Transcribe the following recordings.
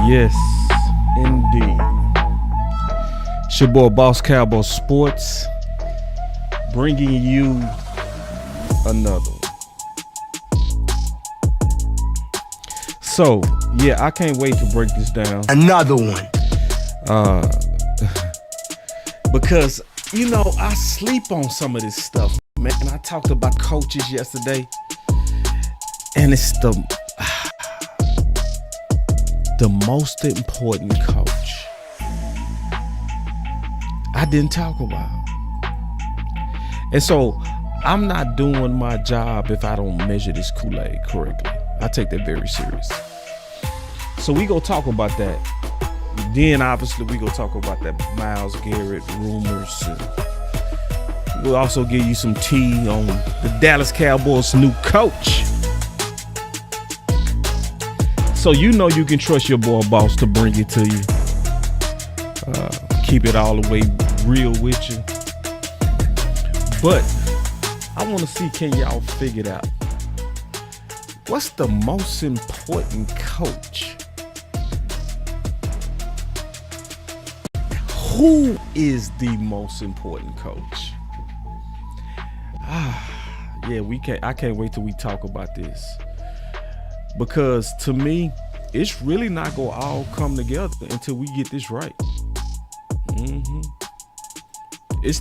Yes, indeed. It's your boy Boss Cowboy Sports, bringing you another one. So, yeah, I can't wait to break this down. Another one. Because, you know, I sleep on some of this stuff, man. I talked about coaches yesterday, and it's the most important coach I didn't talk about. And so I'm not doing my job if I don't measure this Kool-Aid correctly. I take that very serious. So we go talk about that. Then obviously we go talk about that Myles Garrett rumors. And we'll also give you some tea on the Dallas Cowboys' new coach. So you know you can trust your boy Boss to bring it to you. Keep it all the way real with you. But I want to see, can y'all figure it out? What's the most important coach? Who is the most important coach? Yeah, I can't wait till we talk about this. Because to me, it's really not gonna all come together until we get this right. It's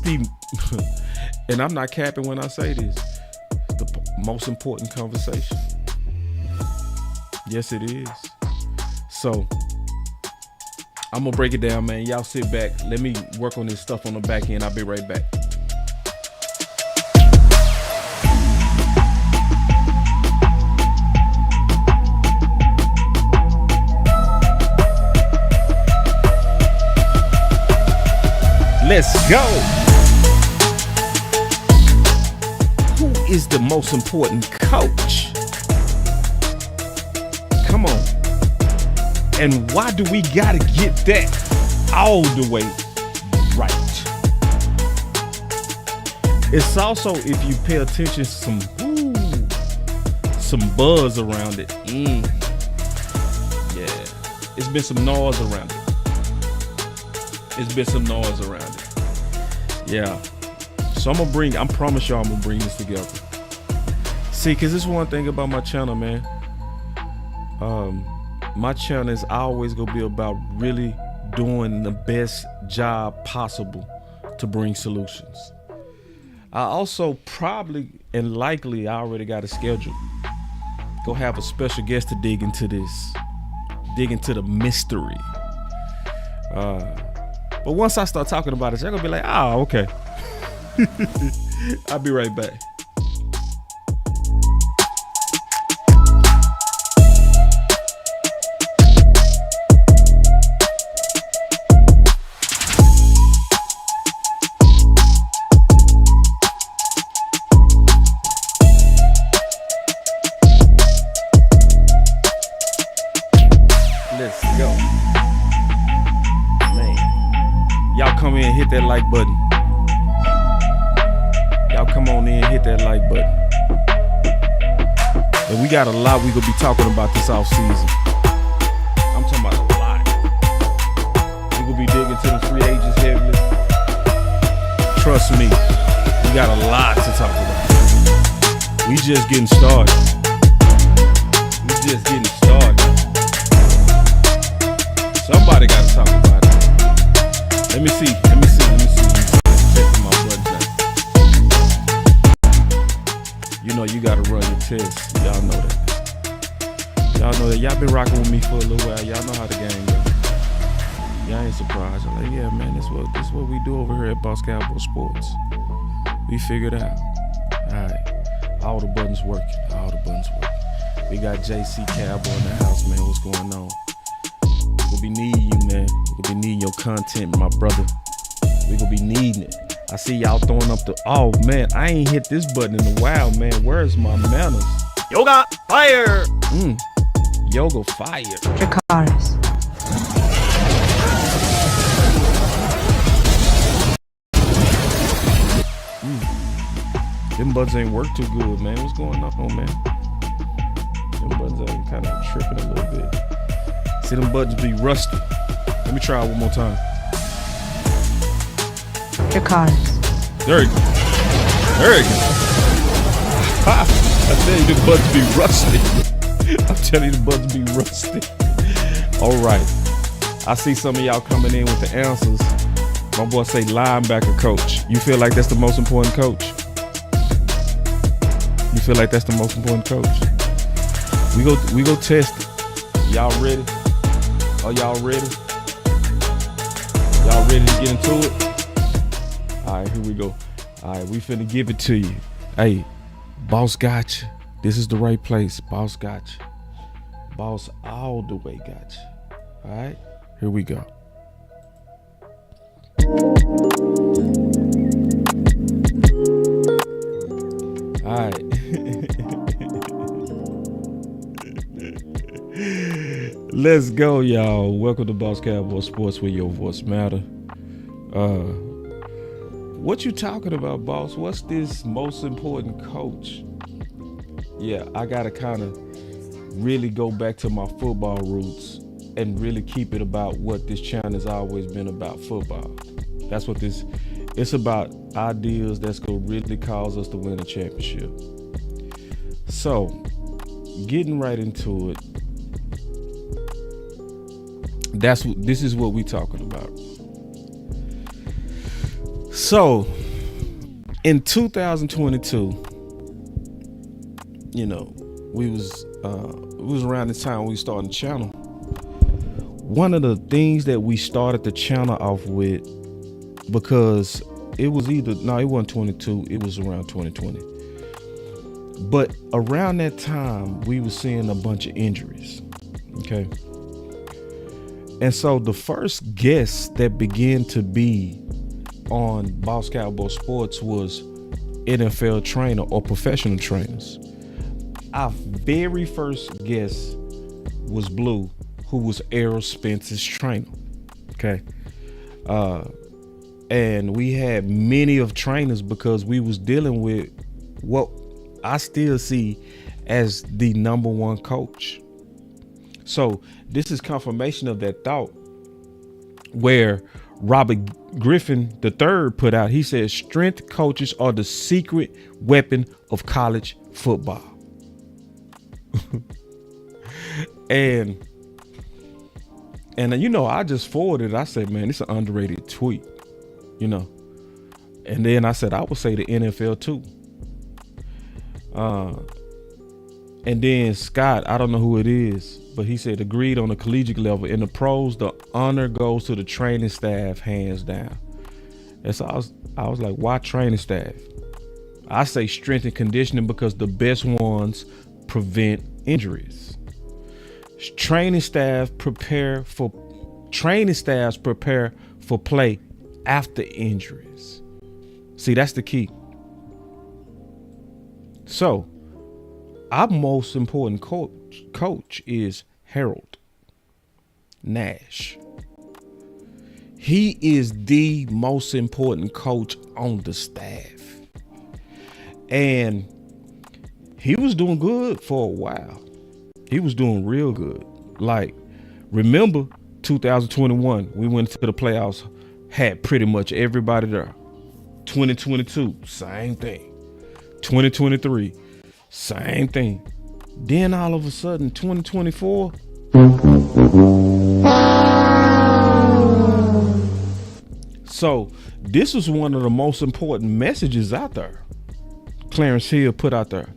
and I'm not capping when I say this, the most important conversation. Yes, it is. So I'm gonna break it down, man. Y'all sit back. Let me work on this stuff on the back end. I'll be right back. Let's go. Who is the most important coach? Come on. And why do we gotta get that all the way right? It's also, if you pay attention, some buzz around it. Yeah, it's been some noise around it. Yeah. So I promise y'all I'm gonna bring this together. See, cause this is one thing about my channel, man. My channel is always gonna be about really doing the best job possible to bring solutions. I also probably and likely I already got a schedule. Go have a special guest to dig into the mystery. But once I start talking about it, they're gonna be like, oh, okay. I'll be right back. Let's go. Man, y'all come in and hit that like button. Y'all come on in and hit that like button. And we got a lot we gonna be talking about this off season. I'm talking about a lot. We gonna be digging to the free agents heavily. Trust me, we got a lot to talk about. We just getting started. Somebody gotta talk about it. Let me see. Checking my buttons now. You know you gotta run your tests. Y'all know that. Y'all been rocking with me for a little while. Y'all know how the game goes. Y'all ain't surprised. I'm like, yeah, man, this is what we do over here at Boss Cowboy Sports. We figured out. Alright. All the buttons working. We got JC Cowboy in the house, man. What's going on? We'll be needing you, man. We'll be needing your content, my brother. We gonna be needing it. I see y'all throwing up oh man, I ain't hit this button in a while, man. Where's my manners? Yoga fire. Yoga fire. Dracarys. Them buttons ain't work too good, man. What's going on, man? Them buttons are kind of tripping a little bit. See them buttons be rusty. Let me try it one more time. Your cards. There you go. There you go. I tell you, the buttons be rusty. I'm telling you, the buttons be rusty. All right. I see some of y'all coming in with the answers. My boy say linebacker coach. You feel like that's the most important coach? You feel like that's the most important coach? We go test it. Y'all ready? Are y'all ready? Y'all ready to get into it? All right, here we go. All right, we finna give it to you. Hey, boss got you. This is the right place. Boss got you. Boss all the way got you. All right, here we go. All right. Let's go, y'all. Welcome to Boss Cowboy Sports, where your voice matter. What you talking about, boss? What's this most important coach? Yeah, I gotta kind of really go back to my football roots and really keep it about what this channel has always been about, football. That's what it's about, ideas that's gonna really cause us to win a championship. So, getting right into it, this is what we talking about. So, in 2022, you know, it was around the time we started the channel. One of the things that we started the channel off with, because it wasn't 22, it was around 2020. But around that time, we were seeing a bunch of injuries, okay? And so the first guest that began to be on Boss Cowboy Sports was NFL trainer or professional trainers. Our very first guest was Blue, who was Errol Spence's trainer, okay? And we had many of trainers because we was dealing with what I still see as the number one coach. So this is confirmation of that thought, where Robert Griffin III put out, he said, strength coaches are the secret weapon of college football. and you know, I just forwarded it. I said, man, it's an underrated tweet, you know. And then I said, I would say the NFL too. And then Scott, I don't know who it is, but he said, agreed on the collegiate level. In the pros, the honor goes to the training staff, hands down. And so I was like, why training staff? I say strength and conditioning because the best ones prevent injuries. Training staffs prepare for play after injuries. See, that's the key. So, our most important coach is Harold Nash. He is the most important coach on the staff. And he was doing good for a while. He was doing real good. Like, remember 2021, we went to the playoffs, had pretty much everybody there. 2022, same thing. 2023, same thing. Then all of a sudden, 2024. So this was one of the most important messages out there. Clarence Hill put out there.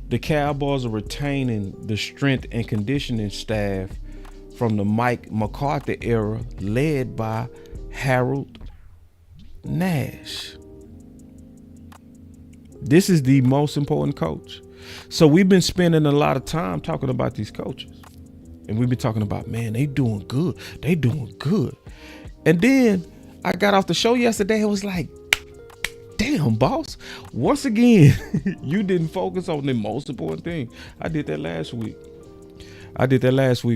The Cowboys are retaining the strength and conditioning staff from the Mike McCarthy era, led by Harold Nash. This is the most important coach. So we've been spending a lot of time talking about these coaches. And we've been talking about, man, they doing good. They doing good. And then I got off the show yesterday. I was like, damn, boss. Once again, you didn't focus on the most important thing. I did that last week.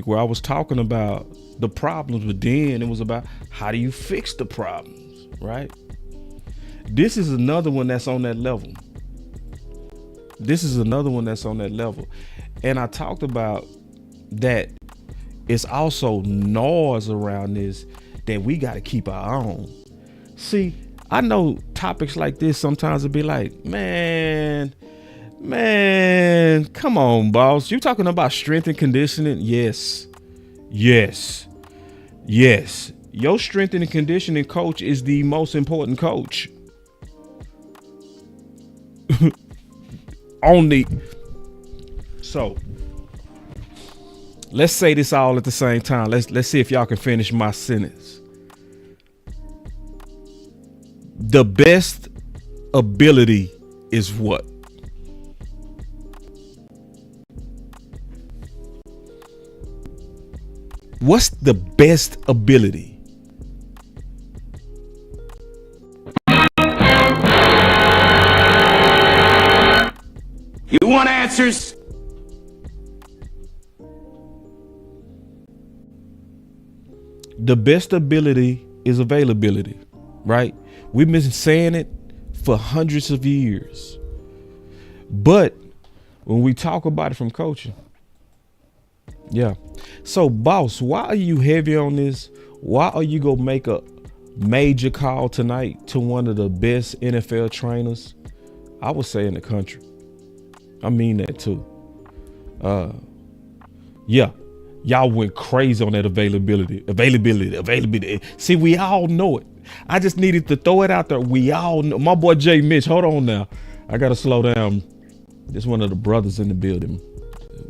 Where I was talking about the problems, but then it was about how do you fix the problems, right? This is another one that's on that level. And I talked about that it's also noise around this that we got to keep our own. See, I know topics like this sometimes it'd be like, man, come on, boss. You talking about strength and conditioning? Yes. Your strength and conditioning coach is the most important coach. So let's say this all at the same time. Let's see if y'all can finish my sentence. The best ability is what? What's the best ability? You want answers? The best ability is availability, right? We've been saying it for hundreds of years. But when we talk about it from coaching, yeah. So, boss, why are you heavy on this? Why are you going to make a major call tonight to one of the best NFL trainers, I would say, in the country? I mean that too. Yeah. Y'all went crazy on that availability. See, we all know it. I just needed to throw it out there. We all know. My boy Jay Mitch, hold on now. I got to slow down. This one of the brothers in the building.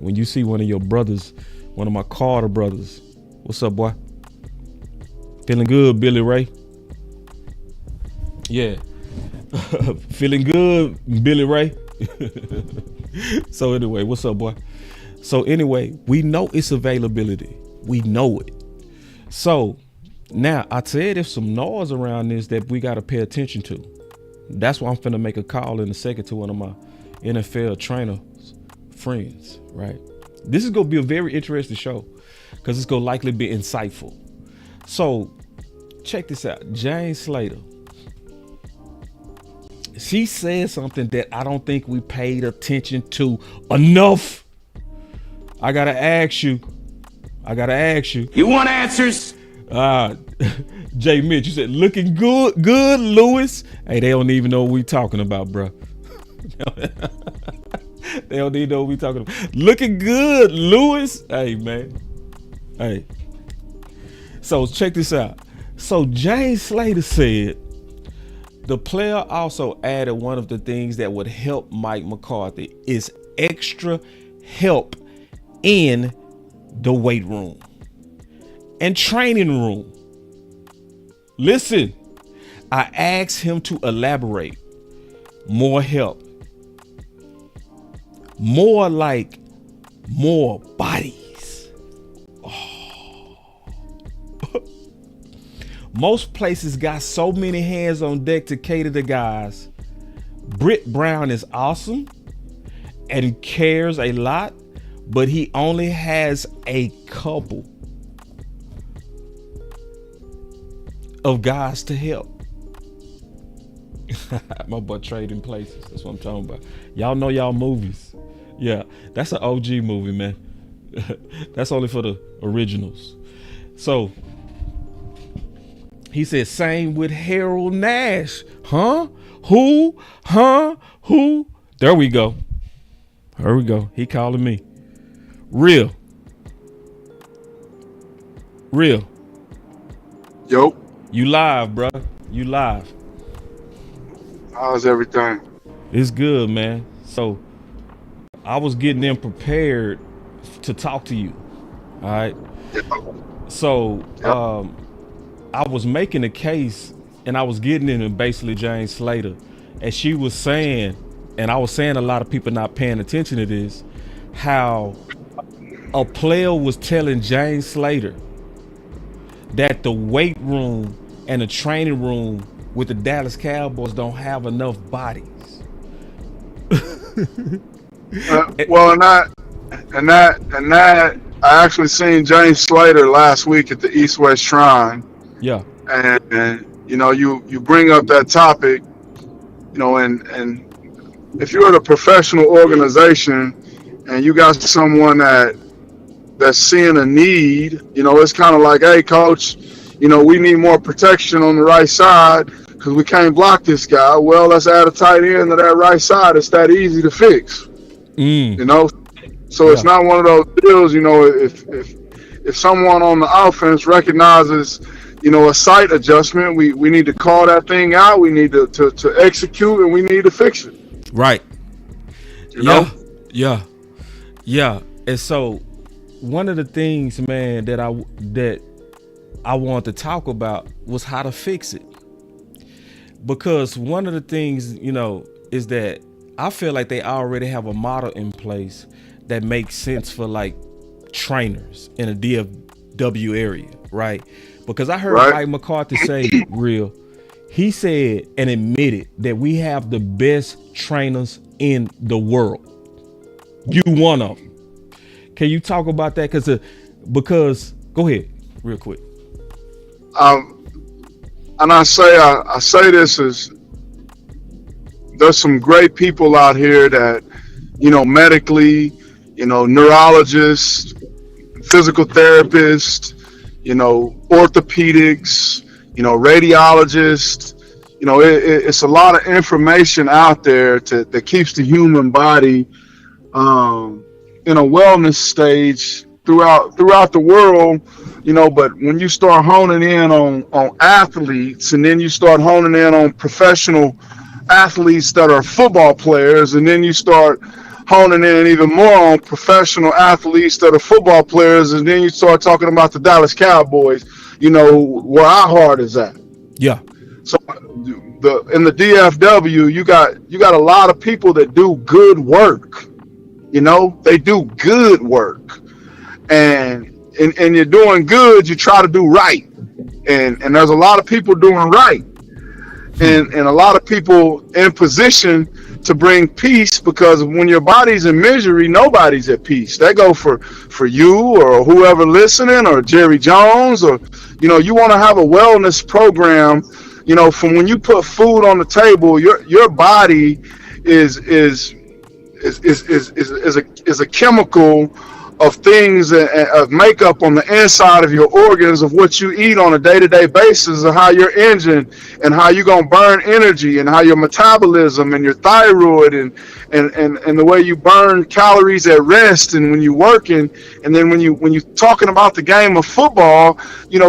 When you see one of your brothers, one of my Carter brothers, what's up, boy? Feeling good, Billy Ray? Yeah. Feeling good, Billy Ray? So anyway, what's up, boy? So anyway, we know it's availability. We know it. So now I said there's some noise around this that we got to pay attention to. That's why I'm finna make a call in a second to one of my NFL trainer friends, right? This is going to be a very interesting show because it's going to likely be insightful. So check this out. Jane Slater. She said something that I don't think we paid attention to enough. I gotta ask you. You want answers? Jay Mitch, you said looking good, Lewis. Hey, they don't even know what we talking about, bro. They don't even know what we talking about. Looking good, Lewis. Hey, man. Hey. So check this out. So Jane Slater said the player also added one of the things that would help Mike McCarthy is extra help in the weight room and training room. Listen, I asked him to elaborate. More help. More like more bodies. Oh. Most places got so many hands on deck to cater to guys. Britt Brown is awesome and cares a lot, but he only has a couple of guys to help. My boy Trading Places. That's what I'm talking about. Y'all know y'all movies. Yeah, that's an OG movie, man. That's only for the originals. So he said, same with Harold Nash. Huh? Who? There we go. He calling me. Real. Yo. You live, bro. You live. How's everything? It's good, man. So I was getting them prepared to talk to you. All right. Yep. So I was making a case and I was getting into basically Jane Slater. And she was saying, and I was saying a lot of people not paying attention to this, how a player was telling Jane Slater that the weight room and the training room with the Dallas Cowboys don't have enough bodies. Well, and that I actually seen James Slater last week at the East West Shrine. Yeah. And you know, you bring up that topic, you know, and if you're at a professional organization and you got someone that that's seeing a need. It's kind of like, hey, coach, we need more protection on the right side because we can't block this guy. Well, let's add a tight end to that right side. It's that easy to fix. So it's not one of those deals. If someone on the offense recognizes, a site adjustment, we need to call that thing out. We need to execute, and we need to fix it. Right. Yeah. And so one of the things, man, that I wanted to talk about was how to fix it. Because one of the things, is that I feel like they already have a model in place that makes sense for like trainers in a DFW area, right? Because I heard Mike McCarthy say, he said and admitted that we have the best trainers in the world. You one of them. Can you talk about that? Because go ahead, real quick. And I say this as there's some great people out here that, medically, neurologists, physical therapists, orthopedics, radiologists. It's a lot of information out there that keeps the human body in a wellness stage throughout the world, but when you start honing in on athletes, and then you start honing in on professional athletes that are football players, and then you start honing in even more on professional athletes that are football players, and then you start talking about the Dallas Cowboys, where our heart is at. Yeah. So in the DFW, you got a lot of people that do good work. They do good work, and you're doing good. You try to do right, and there's a lot of people doing right, and a lot of people in position to bring peace, because when your body's in misery, nobody's at peace. That go for you or whoever listening, or Jerry Jones, or you want to have a wellness program. From when you put food on the table, your body is a chemical of things, of makeup on the inside of your organs, of what you eat on a day-to-day basis, of how your engine and how you're going to burn energy, and how your metabolism and your thyroid and the way you burn calories at rest and when you're working. And then when you're talking about the game of football,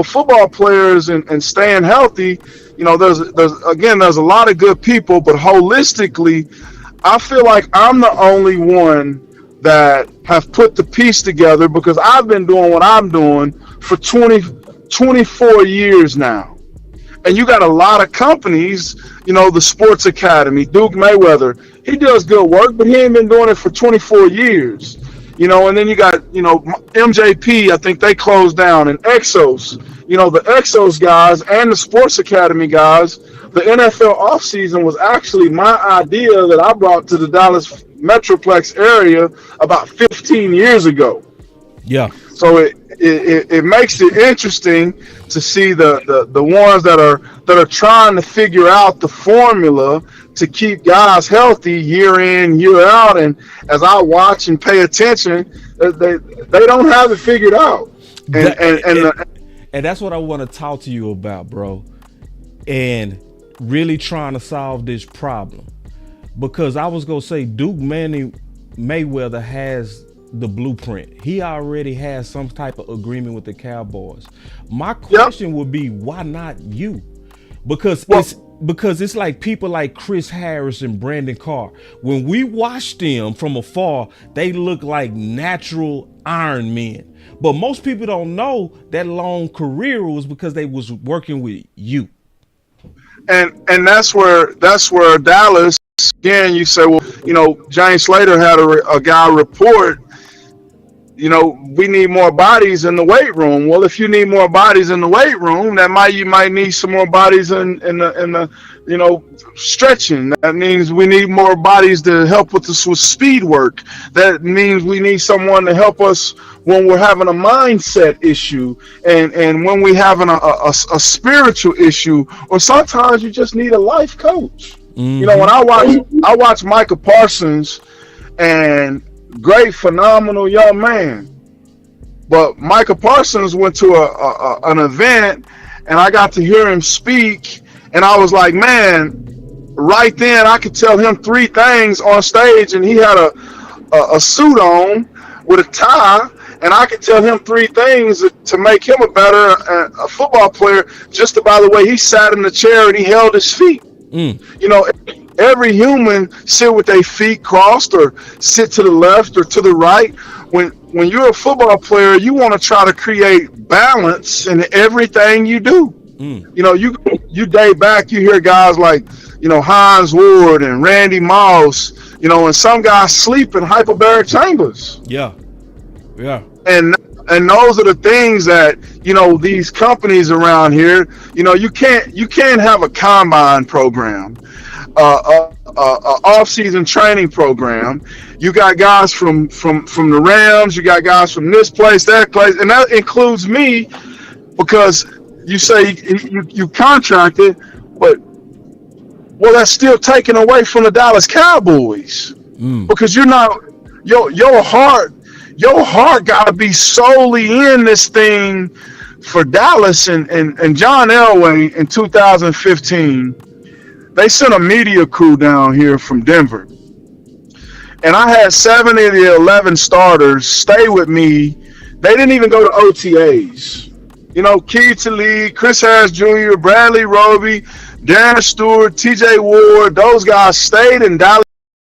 football players and staying healthy, there's a lot of good people, but holistically, I feel like I'm the only one that have put the piece together, because I've been doing what I'm doing for 24 years now. And you got a lot of companies, the Sports Academy, Duke Mayweather, he does good work, but he ain't been doing it for 24 years. And then you got, MJP, I think they closed down, and Exos, the Exos guys and the Sports Academy guys. The NFL offseason was actually my idea that I brought to the Dallas Metroplex area about 15 years ago. Yeah. So it makes it interesting to see the ones that are trying to figure out the formula to keep guys healthy year in, year out. And as I watch and pay attention, they don't have it figured out. And that's what I want to talk to you about, bro. And really trying to solve this problem, because I was gonna say Duke Mayweather has the blueprint. He already has some type of agreement with the Cowboys. My question would be, why not you? Because it's like people like Chris Harris and Brandon Carr. When we watch them from afar, they look like natural Iron Men. But most people don't know that long career was because they was working with you. And that's where Dallas, again, you say, well, James Slater had a guy report, we need more bodies in the weight room. Well, if you need more bodies in the weight room, you might need some more bodies in the stretching. That means we need more bodies to help with speed work. That means we need someone to help us when we're having a mindset issue, and when we're having a spiritual issue, or sometimes you just need a life coach. Mm-hmm. When I watch Micah Parsons, and great, phenomenal young man, But Micah Parsons went to an event, and I got to hear him speak, and I was like, man, right then I could tell him three things on stage, and he had a suit on with a tie, and I could tell him three things to make him a better a football player just by the way he sat in the chair and he held his feet. You know, every human sit with their feet crossed or sit to the left or to the right. When you're a football player, you want to try to create balance in everything you do. You know, you day back, you hear guys like, you know, Hines Ward and Randy Moss, you know, and some guys sleep in hyperbaric chambers. Yeah. And those are the things that, you know, these companies around here, you know, you can't have a combine program, off-season training program. You got guys from the Rams, you got guys from this place, that place, and that includes me, because you say you contracted, but well, that's still taken away from the Dallas Cowboys, because you're not your heart got to be solely in this thing for Dallas. And John Elway in 2015, they sent a media crew down here from Denver, and I had 7 of the 11 starters stay with me. They didn't even go to OTAs. You know, Keith Lee, Chris Harris Jr., Bradley Roby, Darren Stewart, TJ Ward, those guys stayed in Dallas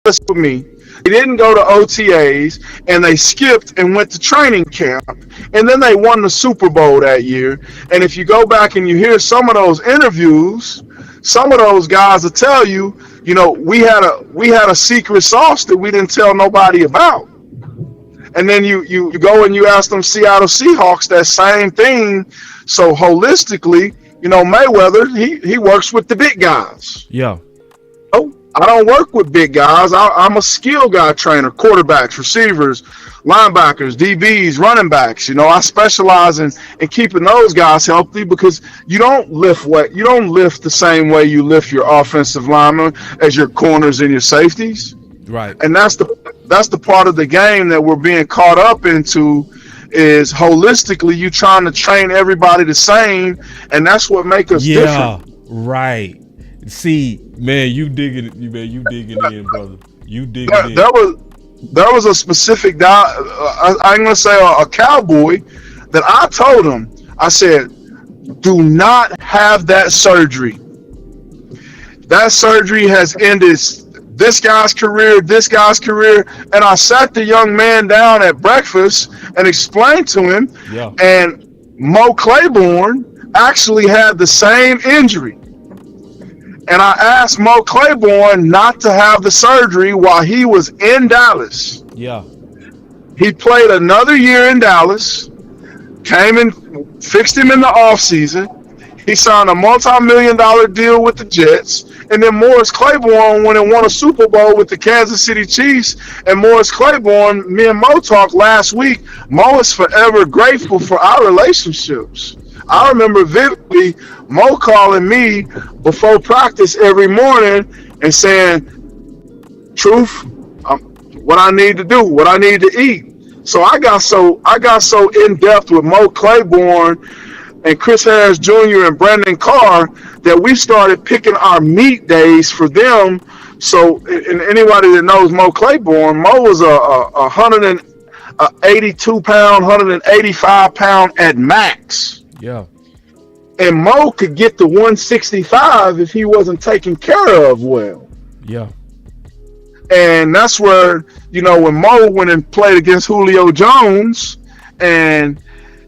with me. They didn't go to OTAs, and they skipped and went to training camp, and then they won the Super Bowl that year. And if you go back and you hear some of those interviews, some of those guys will tell you, you know, we had a secret sauce that we didn't tell nobody about. And then you go and you ask them Seattle Seahawks that same thing. So holistically, you know, Mayweather, he works with the big guys. Yeah. Oh, I don't work with big guys. I'm a skill guy trainer, quarterbacks, receivers, linebackers, DBs, running backs. You know, I specialize in keeping those guys healthy, because you don't lift the same way you lift your offensive linemen as your corners and your safeties. Right. And that's the part of the game that we're being caught up into, is holistically you trying to train everybody the same, and that's what makes us different. Right. See, man, you digging it, man. You digging in, brother. You digging in. There was a specific guy. I'm gonna say a cowboy that I told him. I said, do not have that surgery. That surgery has ended this guy's career, and I sat the young man down at breakfast and explained to him. Yeah. And Mo Claiborne actually had the same injury. And I asked Mo Claiborne not to have the surgery while he was in Dallas. Yeah. He played another year in Dallas, came and fixed him in the offseason. He signed a multi-million-dollar deal with the Jets. And then Morris Claiborne went and won a Super Bowl with the Kansas City Chiefs. And Morris Claiborne, me and Mo talked last week. Mo is forever grateful for our relationships. I remember vividly Mo calling me before practice every morning and saying, Truth, what I need to do, what I need to eat. So I got so in depth with Mo Claiborne and Chris Harris Jr. and Brandon Carr that we started picking our meat days for them. So, and anybody that knows Mo Claiborne, Mo was a 182 pound, 185 pound at max. Yeah. And Mo could get to 165 if he wasn't taken care of well. Yeah. And that's where, you know, when Mo went and played against Julio Jones, and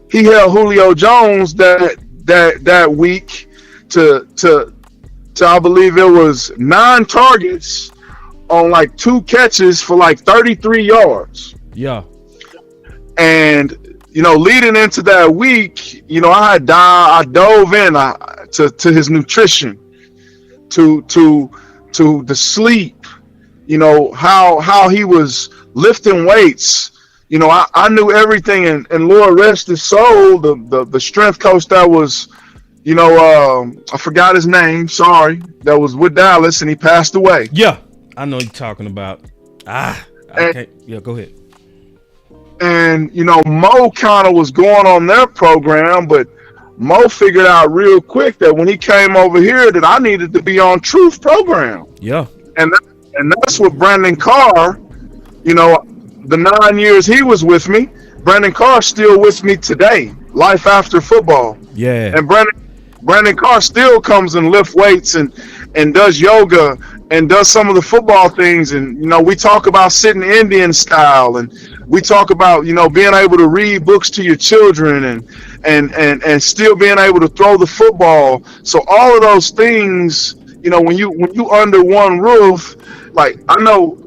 he held Julio Jones that week to I believe it was 9 targets on like 2 catches for like 33 yards. Yeah. And you know, leading into that week, you know, I dove in to his nutrition, to the sleep, you know, how he was lifting weights. You know, I knew everything, and Lord rest his soul, the strength coach that was, you know, I forgot his name, sorry, that was with Dallas, and he passed away. Yeah, I know you're talking about. Yeah, go ahead. And, Mo kind of was going on their program, but Mo figured out real quick that when he came over here that I needed to be on Truth program. Yeah. And that's what Brandon Carr, the 9 years he was with me, Brandon Carr's still with me today, life after football. Yeah. And Brandon Carr still comes and lifts weights and does yoga and does some of the football things. And, we talk about sitting Indian style, and we talk about, being able to read books to your children and still being able to throw the football. So all of those things, when you under one roof, like, I know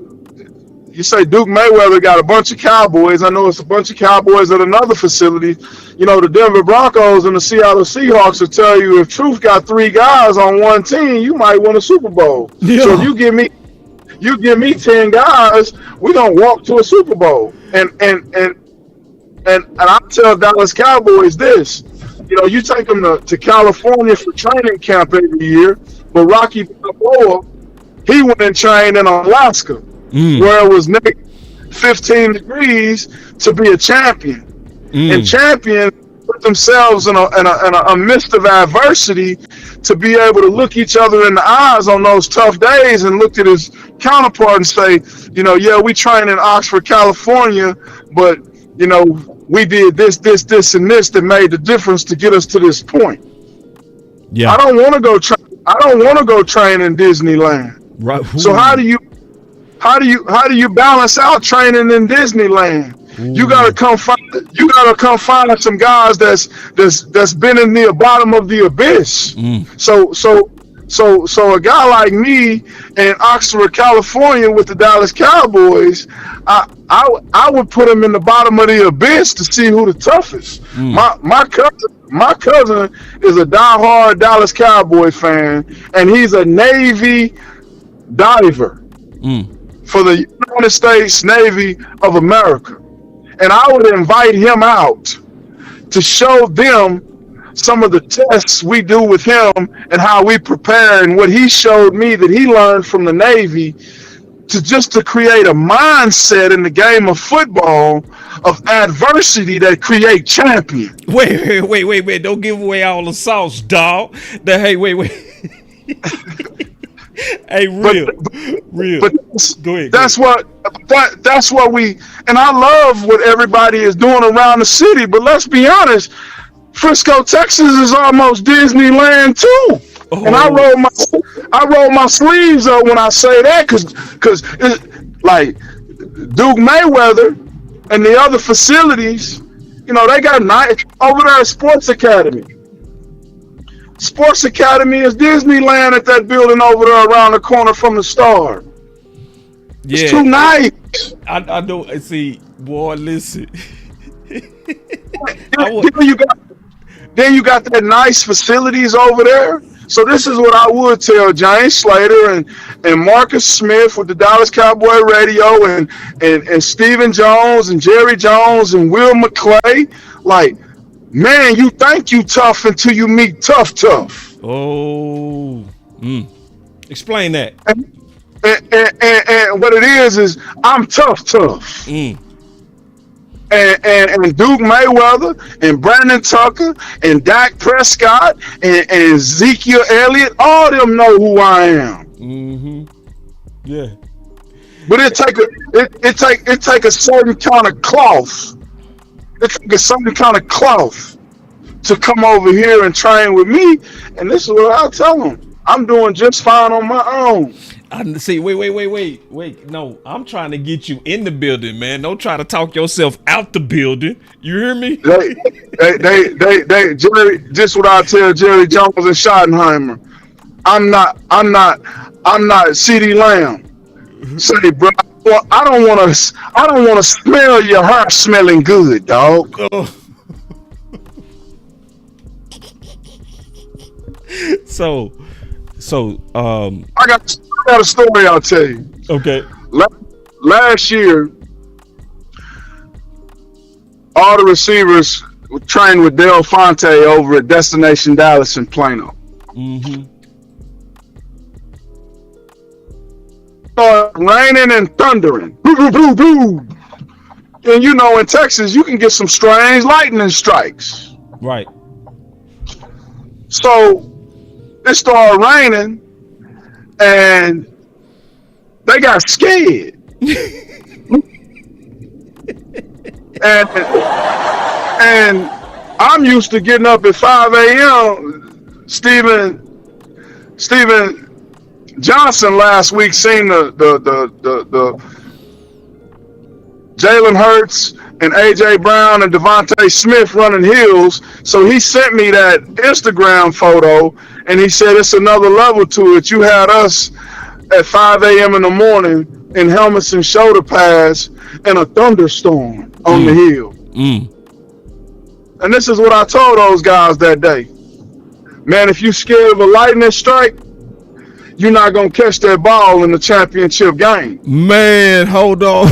you say Duke Mayweather got a bunch of Cowboys. I know it's a bunch of Cowboys at another facility. The Denver Broncos and the Seattle Seahawks will tell you if Truth got 3 guys on one team, you might win a Super Bowl. Yeah. So if you give me 10 guys, we're gonna walk to a Super Bowl. And I tell Dallas Cowboys this. You take them to California for training camp every year, but Rocky Balboa, he went and trained in Alaska, where it was negative 15 degrees to be a champion. And champions put themselves in a midst of adversity to be able to look each other in the eyes on those tough days and look at his counterpart and say, yeah, we train in Oxford, California, but, we did this, and this that made the difference to get us to this point. Yeah. I don't want to go train in Disneyland. Right. So how do you balance out training in Disneyland? Ooh. You gotta come find some guys that's been in the bottom of the abyss. So a guy like me in Oxford, California with the Dallas Cowboys, I would put him in the bottom of the abyss to see who the toughest. My cousin is a diehard Dallas Cowboy fan, and he's a Navy diver for the United States Navy of America. And I would invite him out to show them some of the tests we do with him and how we prepare, and what he showed me that he learned from the Navy to create a mindset in the game of football of adversity that create champions. Wait. Don't give away all the sauce, dog. Hey, wait. Hey, real. But go ahead. That's what we, and I love what everybody is doing around the city, but let's be honest, Frisco, Texas is almost Disneyland too. Oh. And I roll my sleeves up when I say that, cause it's like Duke Mayweather and the other facilities, they got nice over there at Sports Academy. Sports Academy is Disneyland at that building over there around the corner from the Star. Yeah. It's too nice. I don't see, boy, listen. Then you got that nice facilities over there. So this is what I would tell James Slater and Marcus Smith with the Dallas Cowboy Radio and Stephen Jones and Jerry Jones and Will McClay. Like, man, you think you tough until you meet tough. Oh, explain that. And what it is I'm tough. And Duke Mayweather and Brandon Tucker and Dak Prescott and Ezekiel Elliott, all of them know who I am. Yeah. But it take a certain kind of cloth. It take a certain kind of cloth to come over here and train with me. And this is what I tell them. I'm doing just fine on my own. See, wait. No, I'm trying to get you in the building, man. Don't try to talk yourself out the building. You hear me? They Jerry, just what I tell Jerry Jones and Schottenheimer. I'm not CeeDee Lamb. Say, bro, I don't want to smell your hair smelling good, dog. So I got a story I'll tell you. Okay. Last year, all the receivers were trained with Del Fonte over at Destination Dallas in Plano. Started raining and thundering. Boo, boo, boo, boo. And you know, in Texas, you can get some strange lightning strikes. Right. So it started raining, and they got scared. and I'm used to getting up at 5 a.m. Steven Johnson last week seen the Jalen Hurts and AJ Brown and Devontae Smith running hills. So he sent me that Instagram photo, and he said it's another level to it. You had us at 5 a.m. in the morning in helmets and shoulder pads in a thunderstorm on the hill. And this is what I told those guys that day. Man, if you're scared of a lightning strike, you're not going to catch that ball in the championship game. Man, hold on.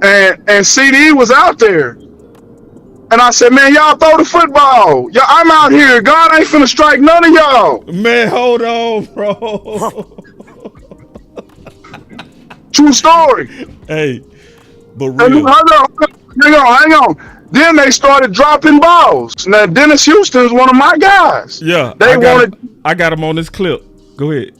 And CD was out there. And I said, man, y'all throw the football. I'm out here. God ain't finna strike none of y'all. Man, hold on, bro. True story. Hey, but real. Hang on. Then they started dropping balls. Now, Dennis Houston's one of my guys. Yeah, I got him on this clip. Go ahead.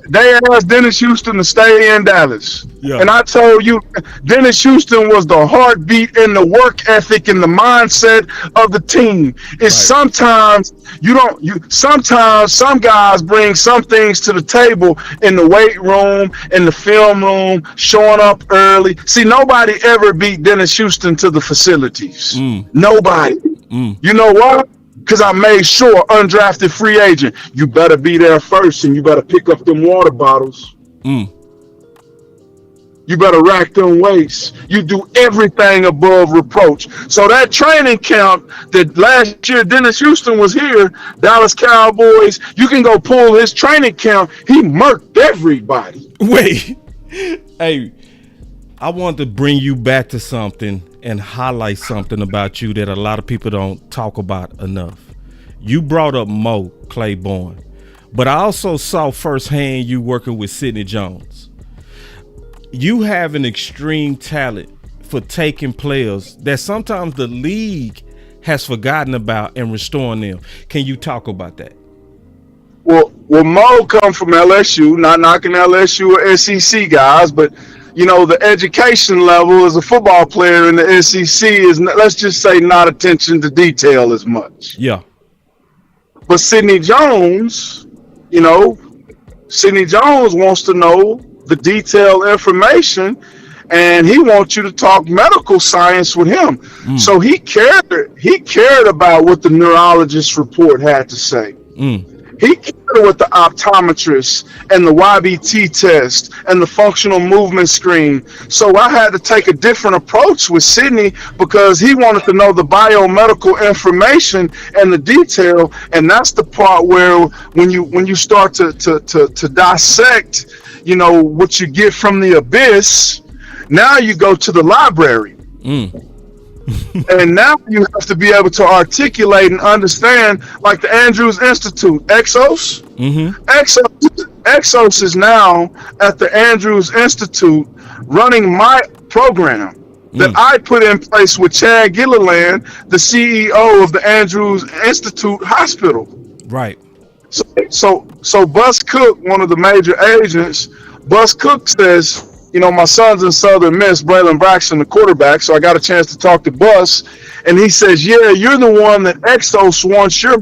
They asked Dennis Houston to stay in Dallas. Yeah. And I told you, Dennis Houston was the heartbeat and the work ethic and the mindset of the team. It's sometimes sometimes some guys bring some things to the table in the weight room, in the film room, showing up early. See, nobody ever beat Dennis Houston to the facilities. Nobody. You know what? Because I made sure, undrafted free agent, you better be there first, and you better pick up them water bottles. You better rack them weights. You do everything above reproach. So that training camp that last year Dennis Houston was here, Dallas Cowboys, you can go pull his training camp. He murked everybody. Wait. Hey, I want to bring you back to something and highlight something about you that a lot of people don't talk about enough. You brought up Mo Claiborne, but I also saw firsthand you working with Sidney Jones. You have an extreme talent for taking players that sometimes the league has forgotten about and restoring them. Can you talk about that? Well, Mo come from LSU, not knocking LSU or SEC guys, but you know, the education level as a football player in the SEC is, let's just say, not attention to detail as much. Yeah. But Sidney Jones, Sidney Jones wants to know the detailed information, and he wants you to talk medical science with him. So he cared about what the neurologist report had to say. He cared what the optometrist and the YBT test and the functional movement screen. So I had to take a different approach with Sidney because he wanted to know the biomedical information and the detail. And that's the part where when you start to dissect, what you get from the abyss, now you go to the library. And now you have to be able to articulate and understand, like the Andrews Institute, Exos. Exos is now at the Andrews Institute running my program that I put in place with Chad Gilliland, the CEO of the Andrews Institute Hospital. Right. So Bus Cook, one of the major agents, Bus Cook says, my son's in Southern Miss, Braylon Braxton, the quarterback, so I got a chance to talk to Bus, and he says, yeah, you're the one that Exos wants your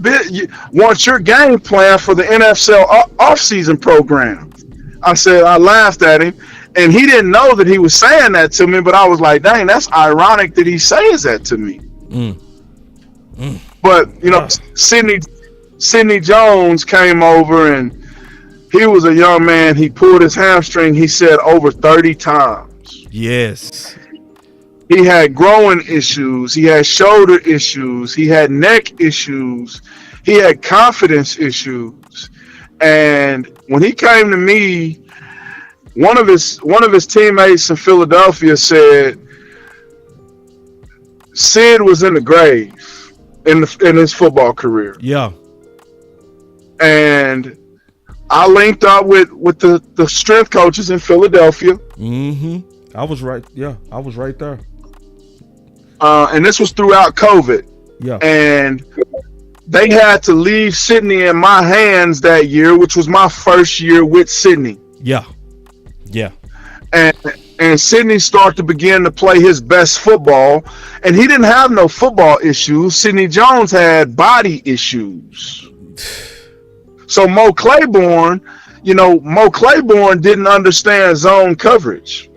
game plan for the NFL offseason program. I laughed at him, and he didn't know that he was saying that to me, but I was like, dang, that's ironic that he says that to me. But, Sidney Jones came over, and he was a young man. He pulled his hamstring, he said, over 30 times. Yes. He had growing issues. He had shoulder issues. He had neck issues. He had confidence issues. And when he came to me, one of his teammates in Philadelphia said, Sid was in the grave in his football career. Yeah. And I linked up with the strength coaches in Philadelphia. I was right. Yeah, I was right there. And this was throughout COVID. Yeah. And they had to leave Sydney in my hands that year, which was my first year with Sydney. Yeah. Yeah. And Sydney started to begin to play his best football, and he didn't have no football issues. Sidney Jones had body issues. So Mo Claiborne didn't understand zone coverage.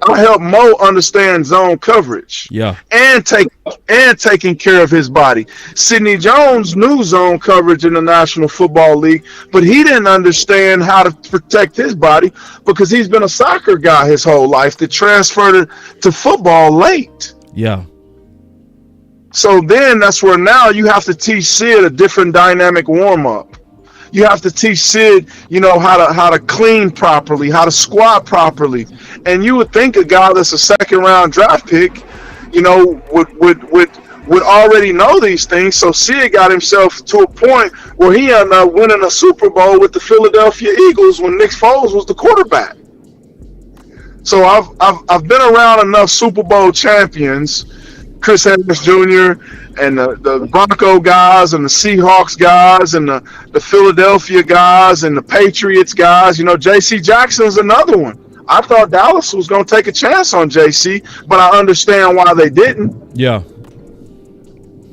I helped Mo understand zone coverage. Yeah. And taking care of his body. Sidney Jones knew zone coverage in the National Football League, but he didn't understand how to protect his body because he's been a soccer guy his whole life that transferred to football late. Yeah. So then that's where now you have to teach Sid a different dynamic warm-up. You have to teach Sid, how to clean properly, how to squat properly. And you would think a guy that's a second-round draft pick, would already know these things. So Sid got himself to a point where he ended up winning a Super Bowl with the Philadelphia Eagles when Nick Foles was the quarterback. So I've been around enough Super Bowl champions, Chris Harris Jr. and the Bronco guys and the Seahawks guys and the Philadelphia guys and the Patriots guys. J.C. Jackson's another one. I thought Dallas was going to take a chance on J.C., but I understand why they didn't. Yeah.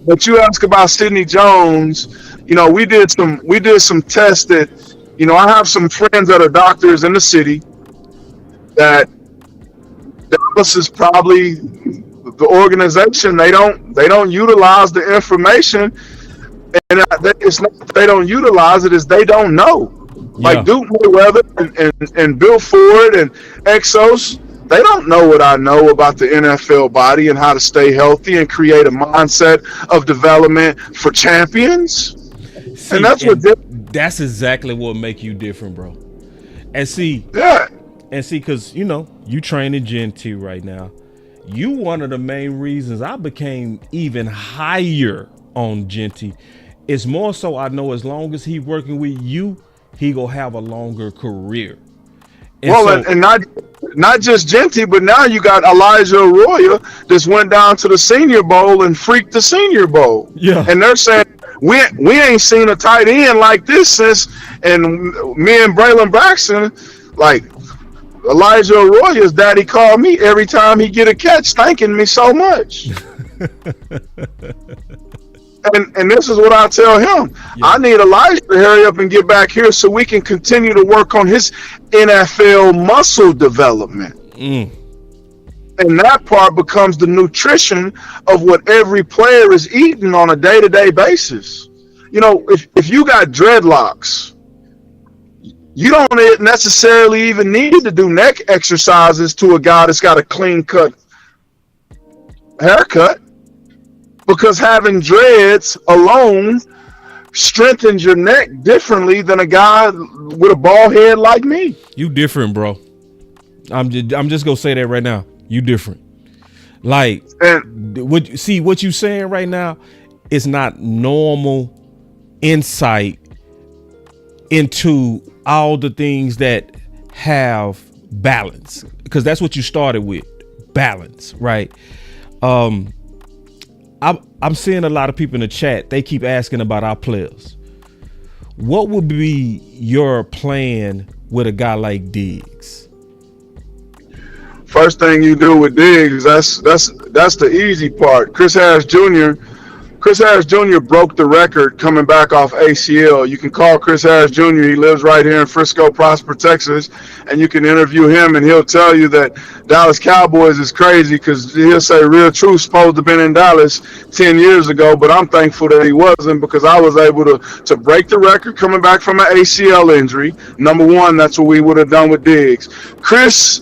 But you ask about Sidney Jones, we did some tests that, I have some friends that are doctors in the city that Dallas is probably the organization. They don't utilize the information, and it's not that they don't utilize it, is they don't know. Yeah. Like Duke Mayweather and Bill Ford and Exos, they don't know what I know about the NFL body and how to stay healthy and create a mindset of development for champions. See, and that's exactly what make you different, bro. And see, because you training Gen 2 right now. You one of the main reasons I became even higher on Genty. It's more so I know as long as he working with you, he gonna have a longer career. And not just Genty, but now you got Elijah Arroyo just went down to the Senior Bowl and freaked the Senior Bowl. Yeah. And they're saying we ain't seen a tight end like this since, and me and Braylon Braxton, like, Elijah Arroyo's daddy called me every time he get a catch, thanking me so much. and this is what I tell him. Yeah. I need Elijah to hurry up and get back here so we can continue to work on his NFL muscle development. And that part becomes the nutrition of what every player is eating on a day-to-day basis. If you got dreadlocks, you don't necessarily even need to do neck exercises to a guy that's got a clean cut haircut, because having dreads alone strengthens your neck differently than a guy with a bald head like me. You different, bro. I'm just gonna say that right now. You different. Like, what you saying right now is not normal insight into all the things that have balance, because that's what you started with, balance, right? I'm seeing a lot of people in the chat, they keep asking about our players. What would be your plan with a guy like Diggs? First thing you do with Diggs, that's the easy part. Chris Harris Jr. broke the record coming back off ACL. You can call Chris Harris Jr. He lives right here in Frisco, Prosper, Texas, and you can interview him, and he'll tell you that Dallas Cowboys is crazy, because he'll say Real Truth's supposed to have been in Dallas 10 years ago, but I'm thankful that he wasn't, because I was able to break the record coming back from an ACL injury. Number one, that's what we would have done with Diggs. Chris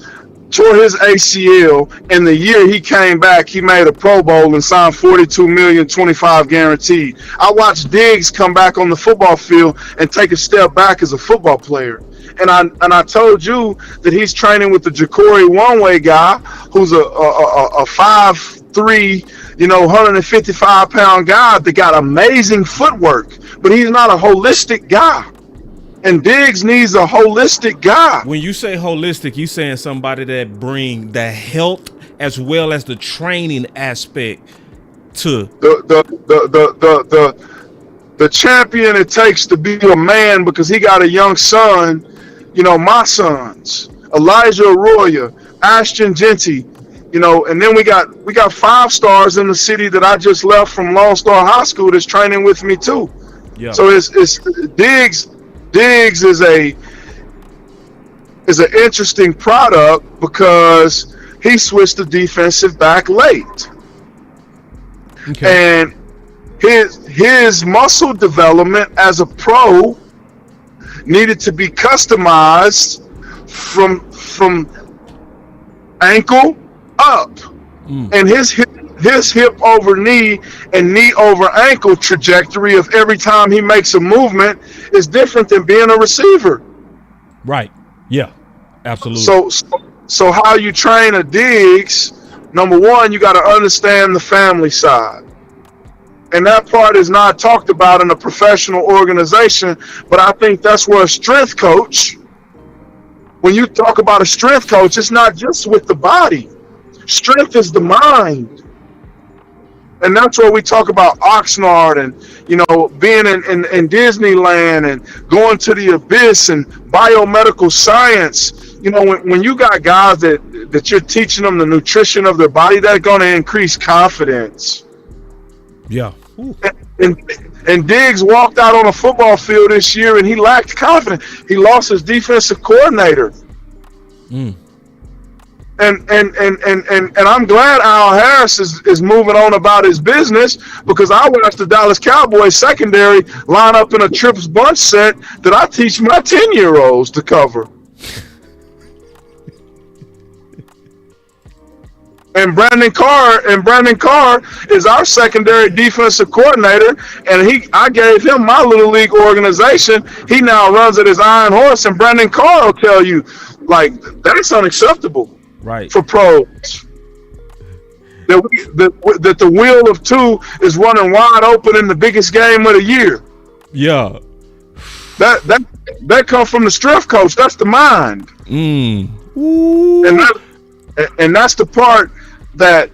tore his ACL, and the year he came back, he made a Pro Bowl and signed $42 million, $25 guaranteed. I watched Diggs come back on the football field and take a step back as a football player. And I told you that he's training with the Ja'Cory One-Way guy, who's a 5'3", 155-pound guy that got amazing footwork, but he's not a holistic guy. And Diggs needs a holistic guy. When you say holistic, you saying somebody that bring the health as well as the training aspect to the champion it takes to be a man, because he got a young son. You know, my sons, Elijah Arroyo, Ashton Genty, you know, and then we got 5 stars in the city that I just left from Lone Star High School that's training with me too. Yeah. So it's Diggs is an interesting product because he switched to defensive back late. Okay. And his muscle development as a pro needed to be customized from ankle up. And his hip over knee and knee over ankle trajectory of every time he makes a movement is different than being a receiver. Right. Yeah. Absolutely. So how you train a Diggs, number one, you got to understand the family side. And that part is not talked about in a professional organization, but I think that's where a strength coach, when you talk about a strength coach, it's not just with the body. Strength is the mind. And that's where we talk about Oxnard and, you know, being in Disneyland and going to the abyss and biomedical science. You know, when you got guys that you're teaching them the nutrition of their body, that's going to increase confidence. Yeah. And Diggs walked out on a football field this year and he lacked confidence. He lost his defensive coordinator. And I'm glad Al Harris is moving on about his business, because I watched the Dallas Cowboys secondary line up in a trips bunch set that I teach my 10-year-olds to cover. And Brandon Carr is our secondary defensive coordinator, and I gave him my little league organization. He now runs it as Iron Horse, and Brandon Carr will tell you, like, that's unacceptable. Right. For pros. That the wheel of 2 is running wide open in the biggest game of the year. Yeah. That comes from the strength coach. That's the mind. And that's the part that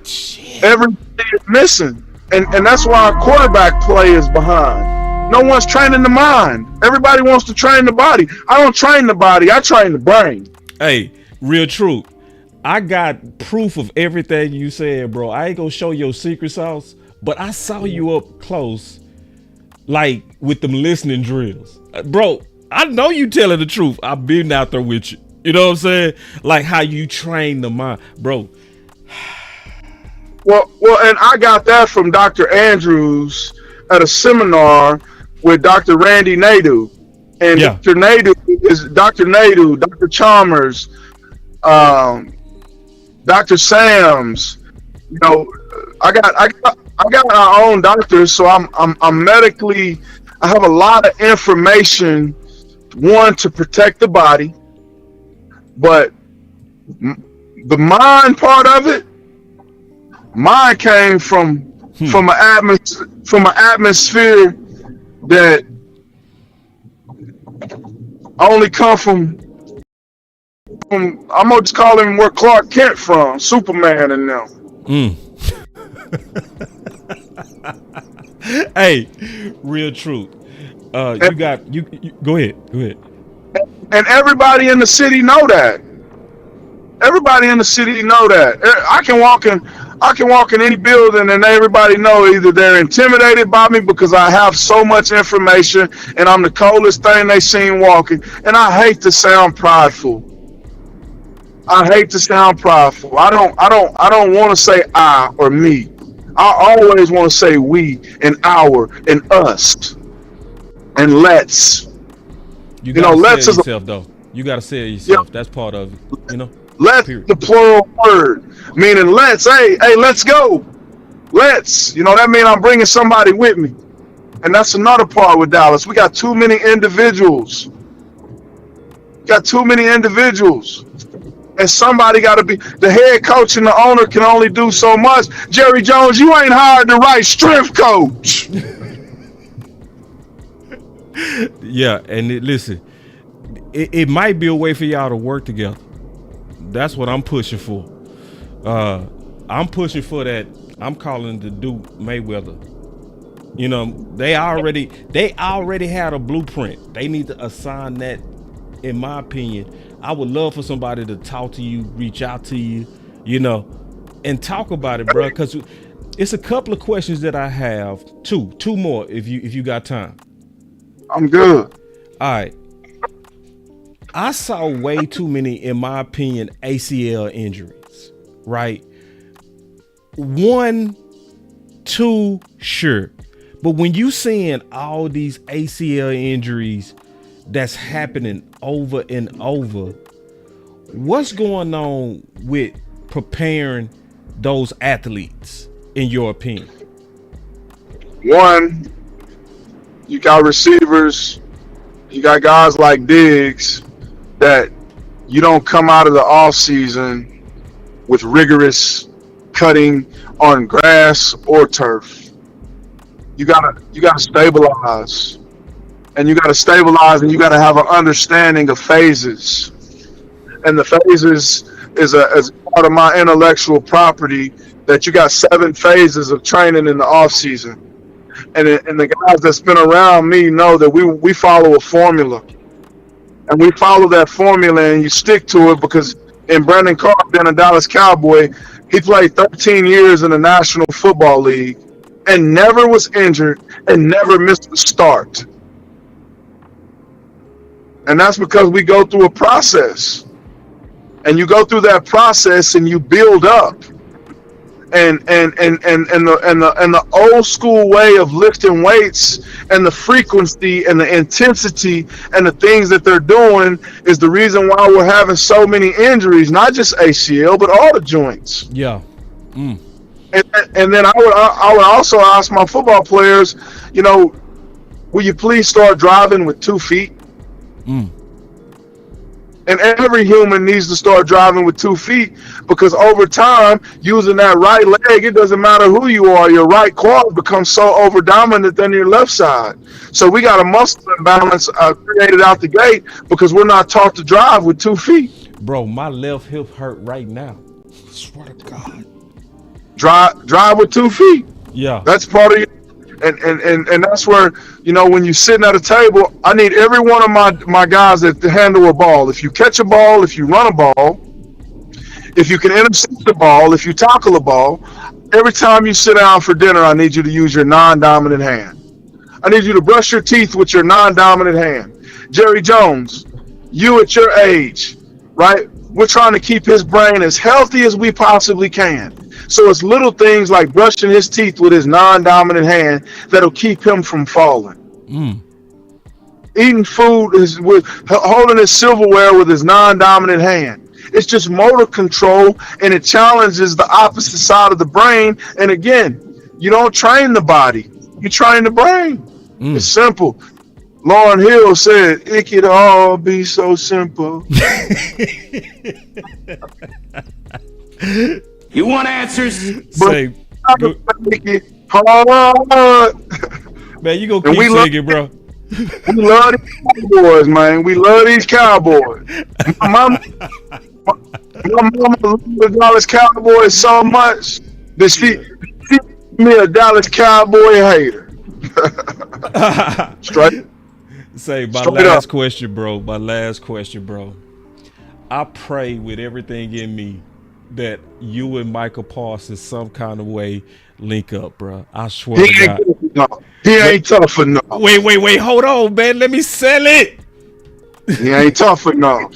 everybody is missing. And that's why our quarterback play is behind. No one's training the mind. Everybody wants to train the body. I don't train the body. I train the brain. Hey, real truth. I got proof of everything you said, bro. I ain't gonna show your secret sauce, but I saw you up close, like with them listening drills. Bro, I know you telling the truth. I've been out there with you. You know what I'm saying? Like how you train the mind, bro. Well, and I got that from Dr. Andrews at a seminar with Dr. Randy Nadeau. And yeah. Dr. Nadeau, Dr. Chalmers, Dr. Sams, you know, I got our own doctors, so I'm medically, I have a lot of information, one, to protect the body, but the mind part of it, mine came from an atmosphere that only come from I'm gonna just call him where Clark Kent from, Superman and them. Hey, real truth. You go ahead. And everybody in the city know that. Everybody in the city know that. I can walk in any building and everybody know either they're intimidated by me because I have so much information and I'm the coldest thing they seen walking. And I hate to sound prideful. I don't want to say I or me. I always want to say we and our and us and let's. You gotta say it yourself, though. You gotta say it yourself. Yeah. That's part of it. You know. Let's the plural word, meaning let's. Hey, let's go. Let's. You know that means I'm bringing somebody with me, and that's another part with Dallas. We got too many individuals. And somebody got to be the head coach, and the owner can only do so much. Jerry Jones, you ain't hired the right strength coach. Yeah, and listen, it might be a way for y'all to work together. That's what I'm pushing for. I'm pushing for that. I'm calling the Duke Mayweather. You know, they already had a blueprint. They need to assign that, in my opinion. I would love for somebody to talk to you, reach out to you, you know, and talk about it, bro. Because it's a couple of questions that I have. Two more if you got time. I'm good. All right. I saw way too many, in my opinion, ACL injuries, right? 1, 2, sure. But when you seeing all these ACL injuries that's happening over and over, what's going on with preparing those athletes, in your opinion? One, you got receivers, you got guys like Diggs that you don't come out of the off season with rigorous cutting on grass or turf. You gotta stabilize, and you gotta have an understanding of phases. And the phases is part of my intellectual property, that you got 7 phases of training in the off season. And the guys that's been around me know that we follow a formula. And we follow that formula, and you stick to it, because in Brandon Carr, being a Dallas Cowboy, he played 13 years in the National Football League and never was injured and never missed a start. And that's because we go through a process. And you go through that process and you build up. And the old school way of lifting weights and the frequency and the intensity and the things that they're doing is the reason why we're having so many injuries, not just ACL, but all the joints. Yeah. And then I would also ask my football players, you know, will you please start driving with 2 feet? And every human needs to start driving with 2 feet, because over time, using that right leg, it doesn't matter who you are, your right quad becomes so over dominant than your left side. So we got a muscle imbalance created out the gate because we're not taught to drive with 2 feet. Bro, my left hip hurt right now. I swear to God. Drive with 2 feet. Yeah. That's part of your. And that's where, you know, when you're sitting at a table, I need every one of my guys that handle a ball. If you catch a ball, if you run a ball, if you can intercept the ball, if you tackle a ball, every time you sit down for dinner, I need you to use your non-dominant hand. I need you to brush your teeth with your non-dominant hand. Jerry Jones, you at your age, right? We're trying to keep his brain as healthy as we possibly can. So it's little things like brushing his teeth with his non-dominant hand that'll keep him from falling. Eating food is with holding his silverware with his non-dominant hand. It's just motor control, and it challenges the opposite side of the brain. And again, you don't train the body, you train the brain. It's simple. Lauryn Hill said, "It could all be so simple." You want answers? Say, make it hard. man, you gonna keep singing, bro. We love these Cowboys, man. We love these Cowboys. My mama loves the Dallas Cowboys so much that she me a Dallas Cowboy hater. Straight. Say, my Straight last up. question, bro. My last question, bro. I pray with everything in me that you and Michael Parsons some kind of way link up, bro. I swear to God. He ain't tough enough. Wait, hold on, man. Let me sell it. He ain't tough enough.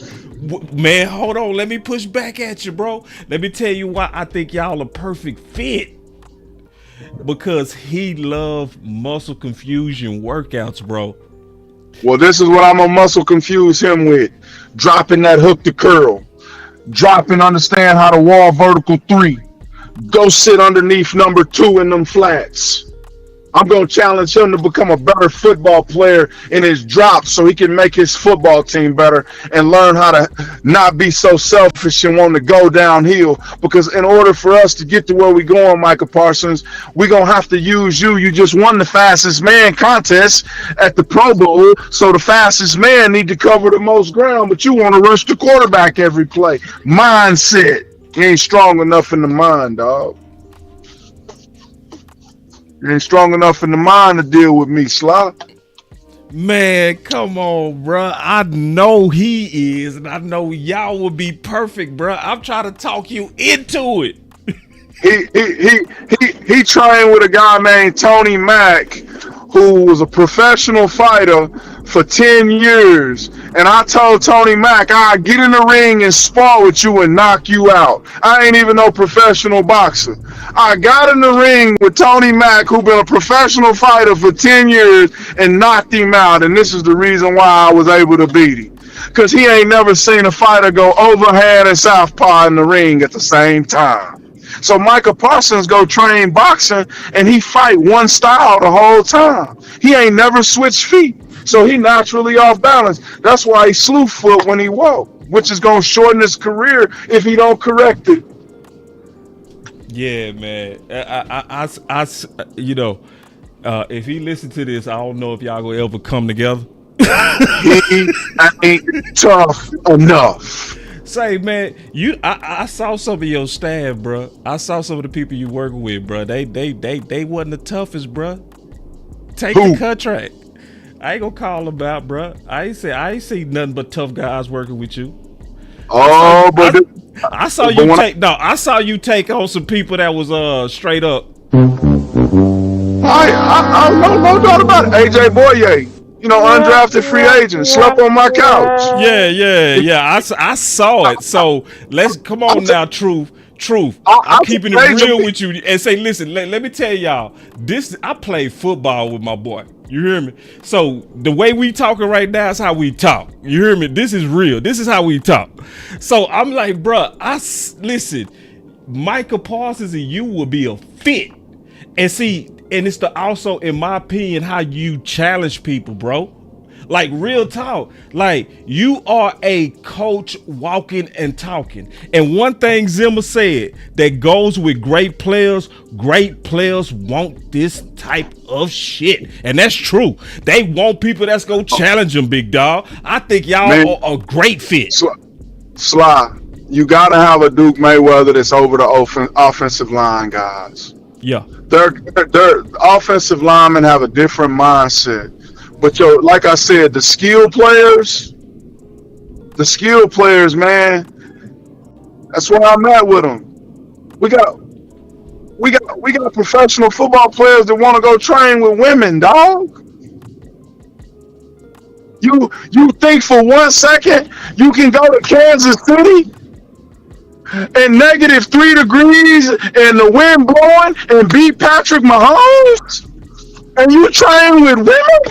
Man, hold on. Let me push back at you, bro. Let me tell you why I think y'all a perfect fit. Because he love muscle confusion workouts, bro. Well, this is what I'm gonna muscle confuse him with. Dropping that hook to curl. Dropping, understand how to wall vertical 3. Go sit underneath number 2 in them flats. I'm going to challenge him to become a better football player in his drops so he can make his football team better and learn how to not be so selfish and want to go downhill. Because in order for us to get to where we're going, Micah Parsons, we're going to have to use you. You just won the fastest man contest at the Pro Bowl, so the fastest man need to cover the most ground, but you want to rush the quarterback every play. Mindset. You ain't strong enough in the mind, dog. You ain't strong enough in the mind to deal with me, Sly. Man, come on, bro. I know he is, and I know y'all will be perfect, bro. I'm trying to talk you into it. He trained with a guy named Tony Mack, who was a professional fighter for 10 years. And I told Tony Mack, I'd get in the ring and spar with you and knock you out. I ain't even no professional boxer. I got in the ring with Tony Mack, who been a professional fighter for 10 years, and knocked him out. And this is the reason why I was able to beat him. Because he ain't never seen a fighter go overhand and southpaw in the ring at the same time. So Micah Parsons go train boxing, and he fight one style the whole time. He ain't never switched feet, so he naturally off balance. That's why he slew foot when he walk, which is going to shorten his career if he don't correct it. Yeah, man. If he listen to this, I don't know if y'all gonna ever come together. He ain't tough enough. Say, man, I saw some of your staff, bro. I saw some of the people you working with, bro. They wasn't the toughest, bro. Take the contract. I ain't gonna call them out, bro. I ain't see nothing but tough guys working with you. Oh, I saw you take. No, I saw you take on some people that was straight up. I no doubt about it. AJ Boye. Undrafted free agent, slept on my couch. Yeah. I saw it. So let's come on now, Truth. I'm keeping it real with you and say, listen, let me tell y'all, I played football with my boy. You hear me? So the way we talking right now is how we talk. You hear me? This is real. This is how we talk. So I'm like, bruh, listen, Micah Parsons and you will be a fit. And see, and it's also, in my opinion, how you challenge people, bro. Like, real talk. Like, you are a coach walking and talking. And one thing Zimmer said that goes with great players want this type of shit. And that's true. They want people that's going to challenge them, big dog. I think y'all are a great fit. Sly, you got to have a Duke Mayweather that's over the offensive line, guys. Yeah. Their offensive linemen have a different mindset. But like I said, the skill players, man, that's where I'm at with them. We got professional football players that want to go train with women, dog. You think for 1 second you can go to Kansas City and -3 degrees and the wind blowing and beat Patrick Mahomes? And you train with women?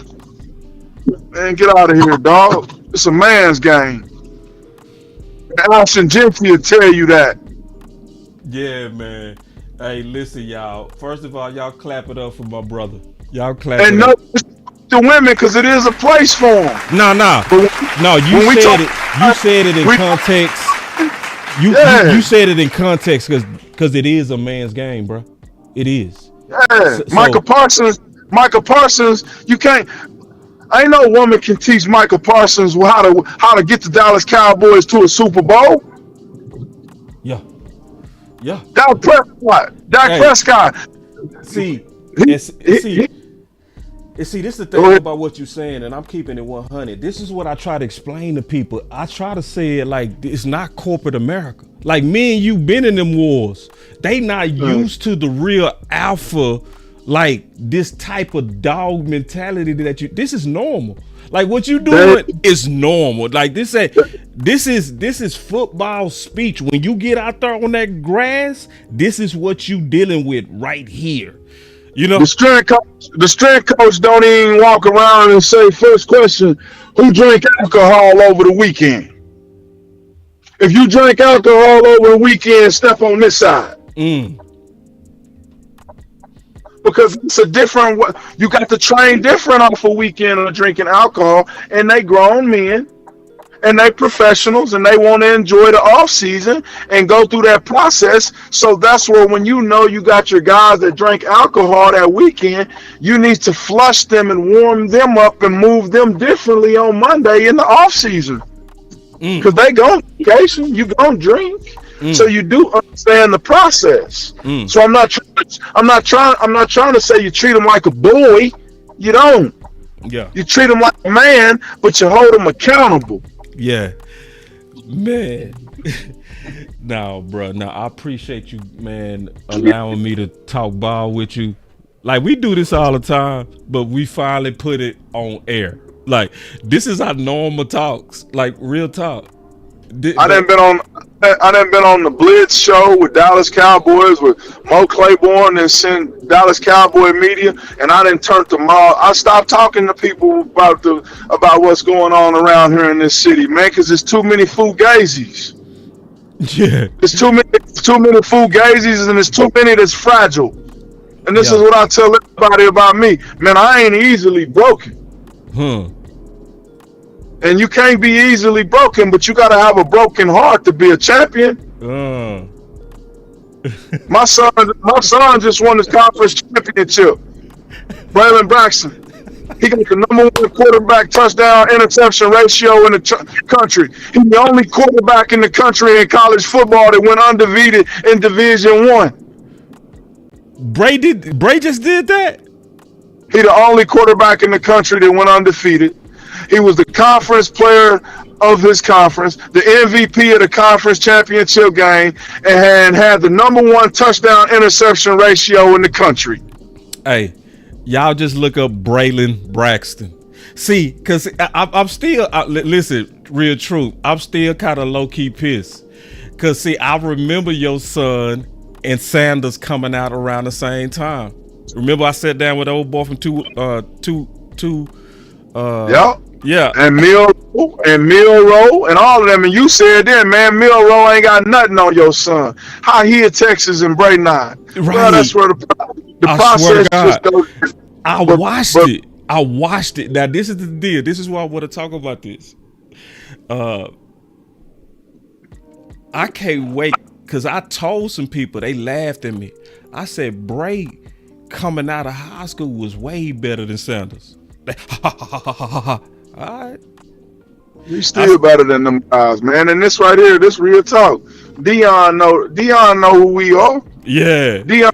Man, get out of here, dog. It's a man's game. Ashton Gentry will tell you that. Yeah, man. Hey, listen, y'all. First of all, y'all clap it up for my brother. Y'all clap and it up. The women, because it is a place for them. No. You said it in context. You said it in context because it is a man's game, bro. It is. Yeah, Micah Parsons, you can't. Ain't no woman can teach Micah Parsons how to get the Dallas Cowboys to a Super Bowl. Yeah. Dak Prescott. See, this is the thing about what you're saying, and I'm keeping it 100. This is what I try to explain to people. I try to say it like it's not corporate America. Like, me and you been in them wars. They not used to the real alpha, like this type of dog mentality this is normal. Like, what you doing is normal. Like, this is football speech. When you get out there on that grass, this is what you dealing with right here. You know, the strength coach don't even walk around and say, first question, who drank alcohol over the weekend? If you drink alcohol over the weekend, step on this side. Because because it's a different. You got to train different off a weekend of drinking alcohol, and they grown men. And they professionals, and they want to enjoy the off season and go through that process. So that's where, when you know you got your guys that drank alcohol that weekend, you need to flush them and warm them up and move them differently on Monday in the off season. Because they go on vacation, you gonna drink, so you do understand the process. So I'm not trying to say you treat them like a boy. You don't. Yeah. You treat them like a man, but you hold them accountable. Yeah, man. Now, bro. Now, I appreciate you, man, allowing me to talk ball with you. Like, we do this all the time, but we finally put it on air. Like, this is our normal talks, like real talk. I done been on the Blitz show with Dallas Cowboys with Mo Claiborne and send Dallas Cowboy media, and I done turned them all. I stopped talking to people about what's going on around here in this city, man, because there's too many fugazis. Yeah, there's too many fugazis, and there's too many that's fragile. And this is what I tell everybody about me, man. I ain't easily broken. And you can't be easily broken, but you got to have a broken heart to be a champion. My son just won his conference championship. Braylon Braxton. He got the #1 quarterback touchdown interception ratio in the country. He's the only quarterback in the country in college football that went undefeated in Division I. Bray just did that? He the only quarterback in the country that went undefeated. He was the conference player of his conference, the MVP of the conference championship game, and had the #1 touchdown interception ratio in the country. Hey, y'all just look up Braylon Braxton. See, because I'm still, listen, real truth, I'm still kind of low-key pissed. Because, see, I remember your son and Sanders coming out around the same time. Remember I sat down with the old boy from Yeah. And Milroe and all of them. And you said then, man, Milroe ain't got nothing on your son. How he at Texas and Bray not. Right. Well, that's where the process just goes. I watched it. Now, this is the deal. This is why I want to talk about this. I can't wait, because I told some people, they laughed at me. I said, Bray coming out of high school was way better than Sanders. All right. He's still better than them guys, man. And this right here, this real talk. Dion know who we are. Yeah. Dion,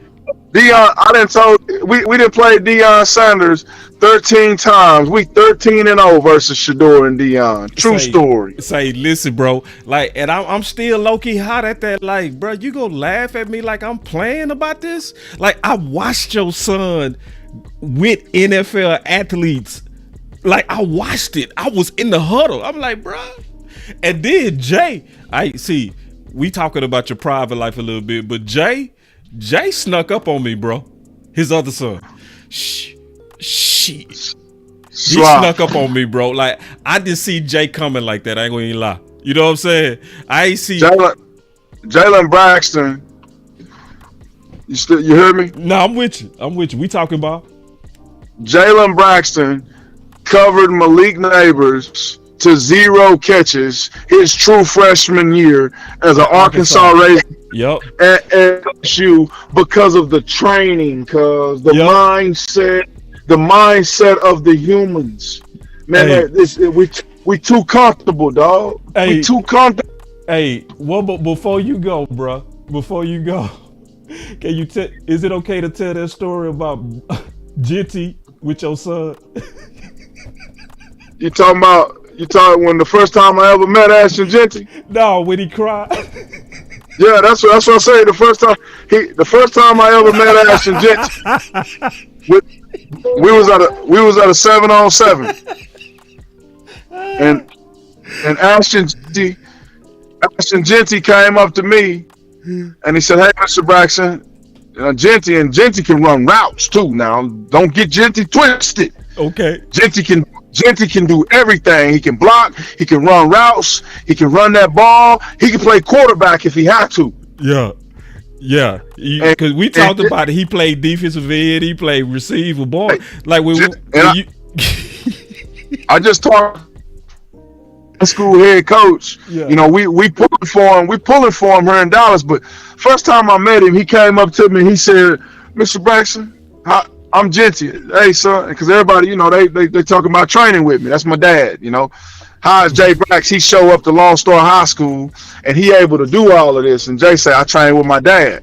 I done told we done played Deion Sanders 13 times. We 13-0 versus Shador and Dion. True story. Say, listen, bro. Like, and I'm still low-key hot at that. Like, bro, you gonna laugh at me like I'm playing about this? Like, I watched your son with NFL athletes. Like, I watched it. I was in the huddle. I'm like, bro. And then Jay, we talking about your private life a little bit, but Jay snuck up on me, bro. His other son. He snuck up on me, bro. Like, I didn't see Jay coming like that. I ain't gonna even lie. You know what I'm saying? I ain't see Jalen Braxton. You hear me? No, I'm with you. We talking about Jalen Braxton covered Malik Neighbors to 0 catches his true freshman year as an Arkansas Raisin. Yep. At LSU because of the training, cause the mindset of the humans. Man, we too comfortable, dog. Hey, we too comfortable. Hey, but before you go, bro, can you is it okay to tell that story about Jitty with your son? You talking when the first time I ever met Ashton Genty? No, when he cried. Yeah, that's what I say. The first time I ever met Ashton Genty, we was at a 7-on-7, and Ashton Genty came up to me and he said, "Hey, Mr. Braxton, Genty can run routes too. Now, don't get Genty twisted. Okay, Genty can do everything. He can block. He can run routes. He can run that ball. He can play quarterback if he had to." Yeah. Yeah, because we talked about it. He played defensive end. He played receiver, boy. Like I just talked school head coach. Yeah. You know, we pulling for him. We pulling for him here in Dallas. But first time I met him, he came up to me and he said, "Mr. Braxton, I'm Genty. Hey, son," because everybody, you know, they talking about training with me. That's my dad. You know, how is Jay Brax? He show up to Lone Star High School and he able to do all of this. And Jay say, "I train with my dad."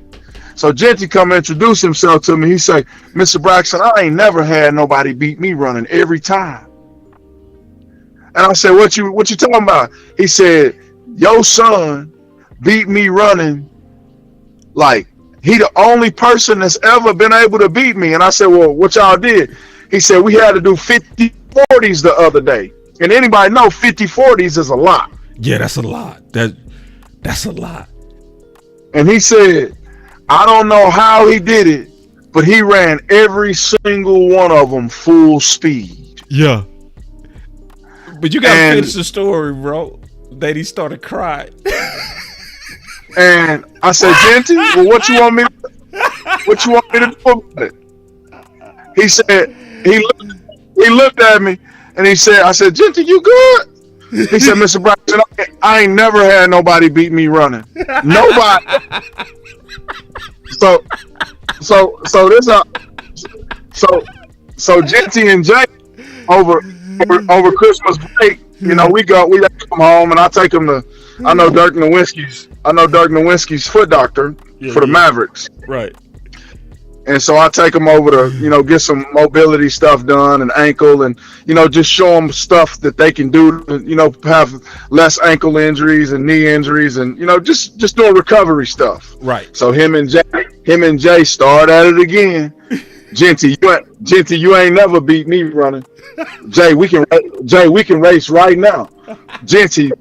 So Genty come introduce himself to me. He say, "Mr. Braxton, I ain't never had nobody beat me running every time." And I said, what you talking about? He said, "Your son beat me running like he the only person that's ever been able to beat me." And I said, "Well, what y'all did?" He said, "We had to do 50-40s the other day." And anybody know 50-40s is a lot. Yeah, that's a lot. That's a lot. And he said, "I don't know how he did it, but he ran every single one of them full speed." Yeah. But you gotta finish the story, bro. Then he started crying. And I said, "Genty, well, what you want me to do about it?" He said, he looked at me and he said, I said, "Genty, you good?" He said, "Mr. Braxton, I ain't never had nobody beat me running. Nobody." So Genty and Jay over Christmas break, you know, we come home and I take them to, I know Dirk Nowinski's foot doctor for the Mavericks. Right. And so I take them over to, you know, get some mobility stuff done and ankle and, you know, just show them stuff that they can do to, you know, have less ankle injuries and knee injuries and, you know, just doing recovery stuff. Right. So him and Jay start at it again. Genty, you ain't never beat me running. Jay, we can race right now. Genty,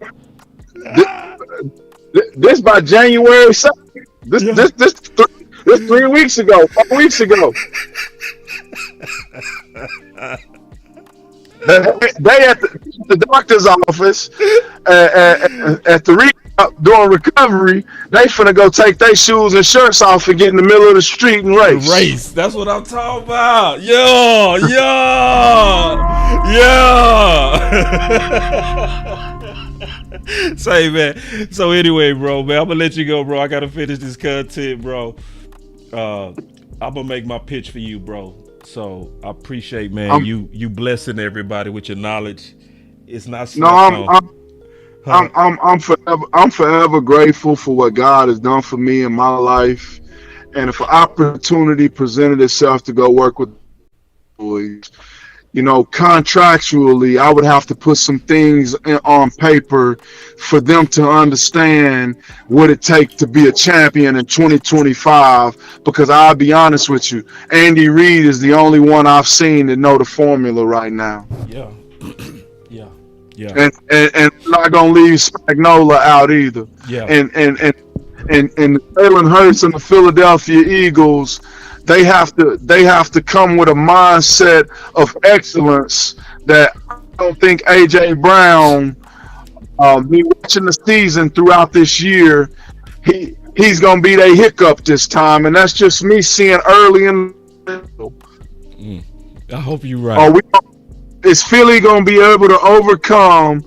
this by January 2nd. This 3 weeks ago, 4 weeks ago. They at the doctor's office at the rehab doing recovery. They finna go take their shoes and shirts off and get in the middle of the street and race. That's what I'm talking about. Yeah. Say, man. So anyway, bro, man, I'm gonna let you go, bro. I gotta finish this content, bro. I'm gonna make my pitch for you, bro. So I appreciate, man, you blessing everybody with your knowledge. It's not I'm forever grateful for what God has done for me in my life, and if an opportunity presented itself to go work with boys, you know, contractually, I would have to put some things on paper for them to understand what it takes to be a champion in 2025. Because I'll be honest with you, Andy Reid is the only one I've seen that know the formula right now. Yeah. And I'm not gonna leave Spagnola out either. Yeah. And Jalen Hurts and the Philadelphia Eagles, they have to come with a mindset of excellence that I don't think AJ Brown, me watching the season throughout this year, he's gonna be their hiccup this time, and that's just me seeing early in. I hope you're right. Is Philly gonna be able to overcome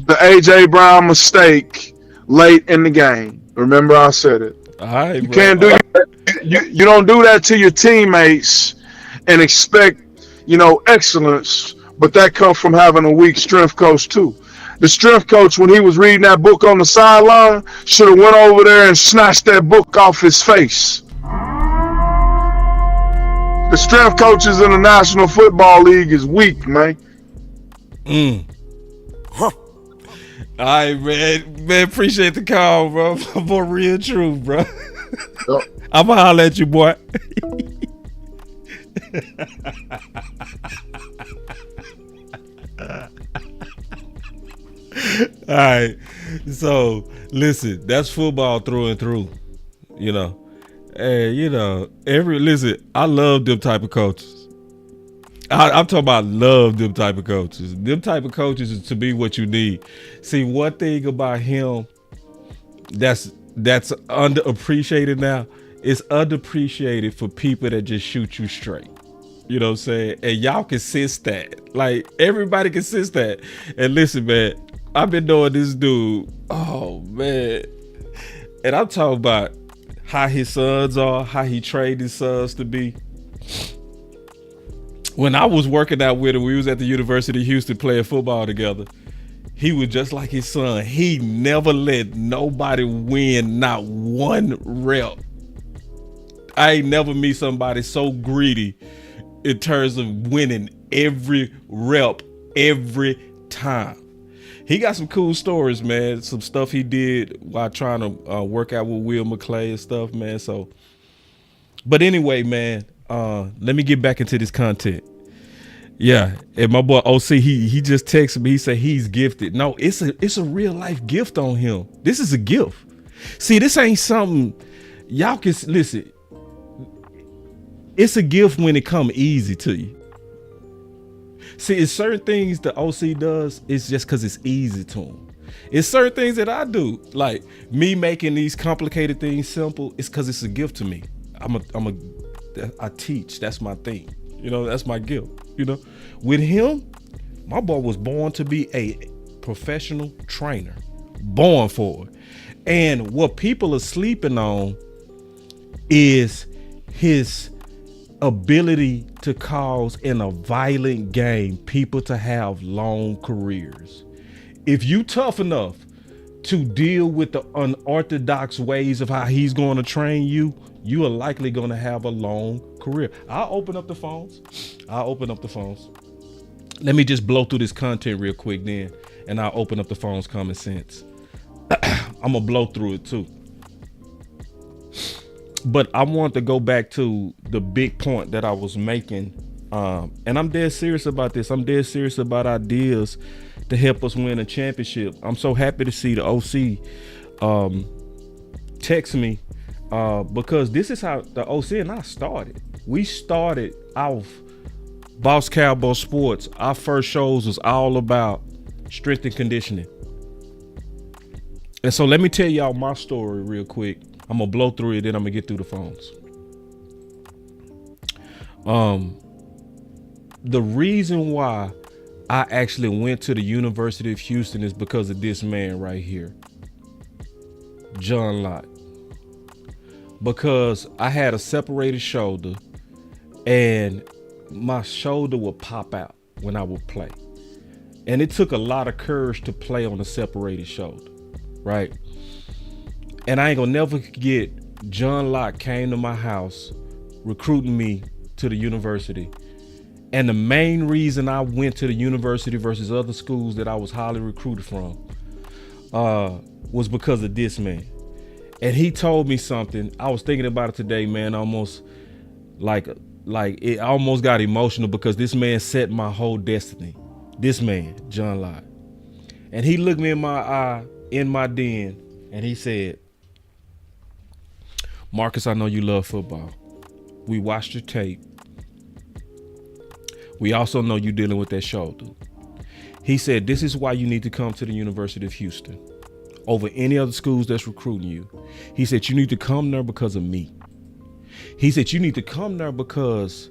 the AJ Brown mistake late in the game? Remember, I said it. All right, you can't do you don't do that to your teammates and expect, you know, excellence, but that comes from having a weak strength coach too. The strength coach, when he was reading that book on the sideline, should have went over there and snatched that book off his face. The strength coaches in the National Football League is weak, man. All right, man, appreciate the call, bro. For real truth, bro. Yep. I'm gonna holler at you, boy. All right, so listen, that's football through and through, you know. And you know, listen, I love them type of coaches. I'm talking about love them type of coaches. Them type of coaches is to be what you need. See, one thing about him that's underappreciated now it's underappreciated for people that just shoot you straight. You know what I'm saying? And y'all can sense that. Like, everybody can sense that. And listen, man, I've been knowing this dude. Oh, man. And I'm talking about how his sons are, how he trained his sons to be. When I was working out with him, we was at the University of Houston playing football together. He was just like his son. He never let nobody win not one rep. I ain't never meet somebody so greedy in terms of winning every rep, every time. He got some cool stories, man. Some stuff he did while trying to work out with Will McClay and stuff, man. So, but anyway, man, let me get back into this content. Yeah, and my boy OC, he just texted me. He said he's gifted. No, it's a real life gift on him. This is a gift. See, this ain't something y'all can listen. It's a gift when it come easy to you. See, it's certain things the OC does. It's just because it's easy to him. It's certain things that I do, like me making these complicated things simple. It's because it's a gift to me. I teach. That's my thing. You know, that's my gift. You know, with him, my boy was born to be a professional trainer, born for it. And what people are sleeping on is his ability to cause in a violent game people to have long careers. If you tough enough to deal with the unorthodox ways of how he's going to train you, you are likely going to have a long career. I'll open up the phones. Let me just blow through this content real quick then, and I'll open up the phones common sense. I'm going to blow through it too. But I want to go back to the big point that I was making. And I'm dead serious about this. I'm dead serious about ideas to help us win a championship. I'm so happy to see the OC text me because this is how the OC and I started. We started off Boss Cowboy Sports. Our first shows was all about strength and conditioning. And so let me tell y'all my story real quick. I'm gonna blow through it, then I'm gonna get through the phones. The reason why I actually went to the University of Houston is because of this man right here, John Lott. Because I had a separated shoulder and my shoulder would pop out when I would play. And it took a lot of courage to play on a separated shoulder, right? And I ain't gonna never forget, John Lott came to my house recruiting me to the university. And the main reason I went to the university versus other schools that I was highly recruited from was because of this man. And he told me something. I was thinking about it today, man, almost like it almost got emotional because this man set my whole destiny. This man, John Lott. And he looked me in my eye in my den and he said, Marcus, I know you love football. We watched your tape. We also know you're dealing with that shoulder. He said, this is why you need to come to the University of Houston over any other schools that's recruiting you. He said, you need to come there because of me. He said, you need to come there because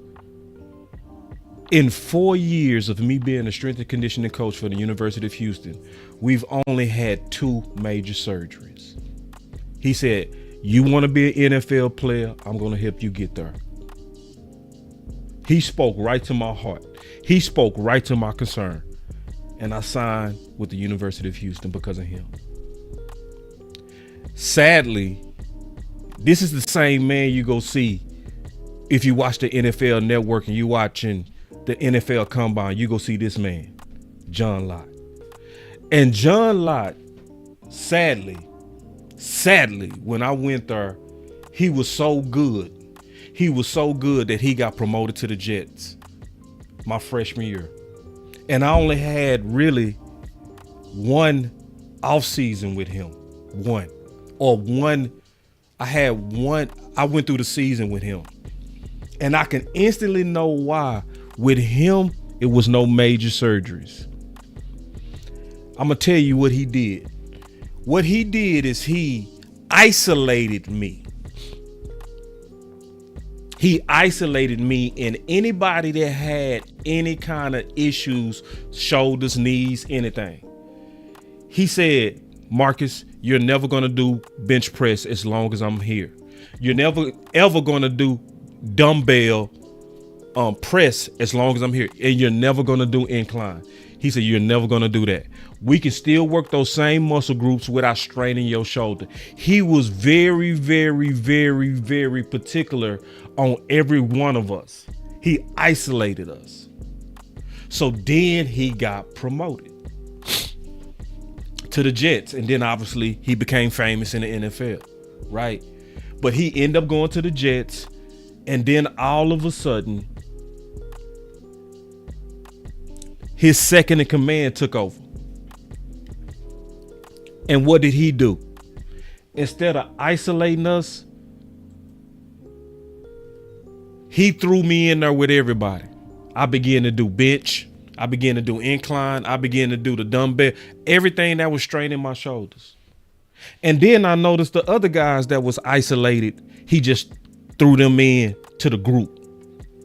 in 4 years of me being a strength and conditioning coach for the University of Houston, we've only had 2 major surgeries. He said, you want to be an NFL player? I'm going to help you get there. He spoke right to my heart. He spoke right to my concern. And I signed with the University of Houston because of him. Sadly, this is the same man you go see if you watch the NFL Network and you watching the NFL Combine. You go see this man, John Lott. And John Lott, sadly, when I went there, he was so good. He was so good that he got promoted to the Jets my freshman year. And I only had really one off season with him. I went through the season with him. And I can instantly know why. With him, it was no major surgeries. I'm going to tell you what he did. What he did is he isolated me. He isolated me and anybody that had any kind of issues, shoulders, knees, anything. He said, Marcus, you're never going to do bench press as long as I'm here. You're never, ever going to do dumbbell press as long as I'm here. And you're never going to do incline. He said, you're never going to do that. We can still work those same muscle groups without straining your shoulder. He was very, very, very, very particular on every one of us. He isolated us. So then he got promoted to the Jets. And then obviously he became famous in the NFL, right? But he ended up going to the Jets. And then all of a sudden, his second in command took over. And what did he do? Instead of isolating us, he threw me in there with everybody. I began to do bench. I began to do incline. I began to do the dumbbell, everything that was straining my shoulders. And then I noticed the other guys that was isolated, he just threw them in to the group.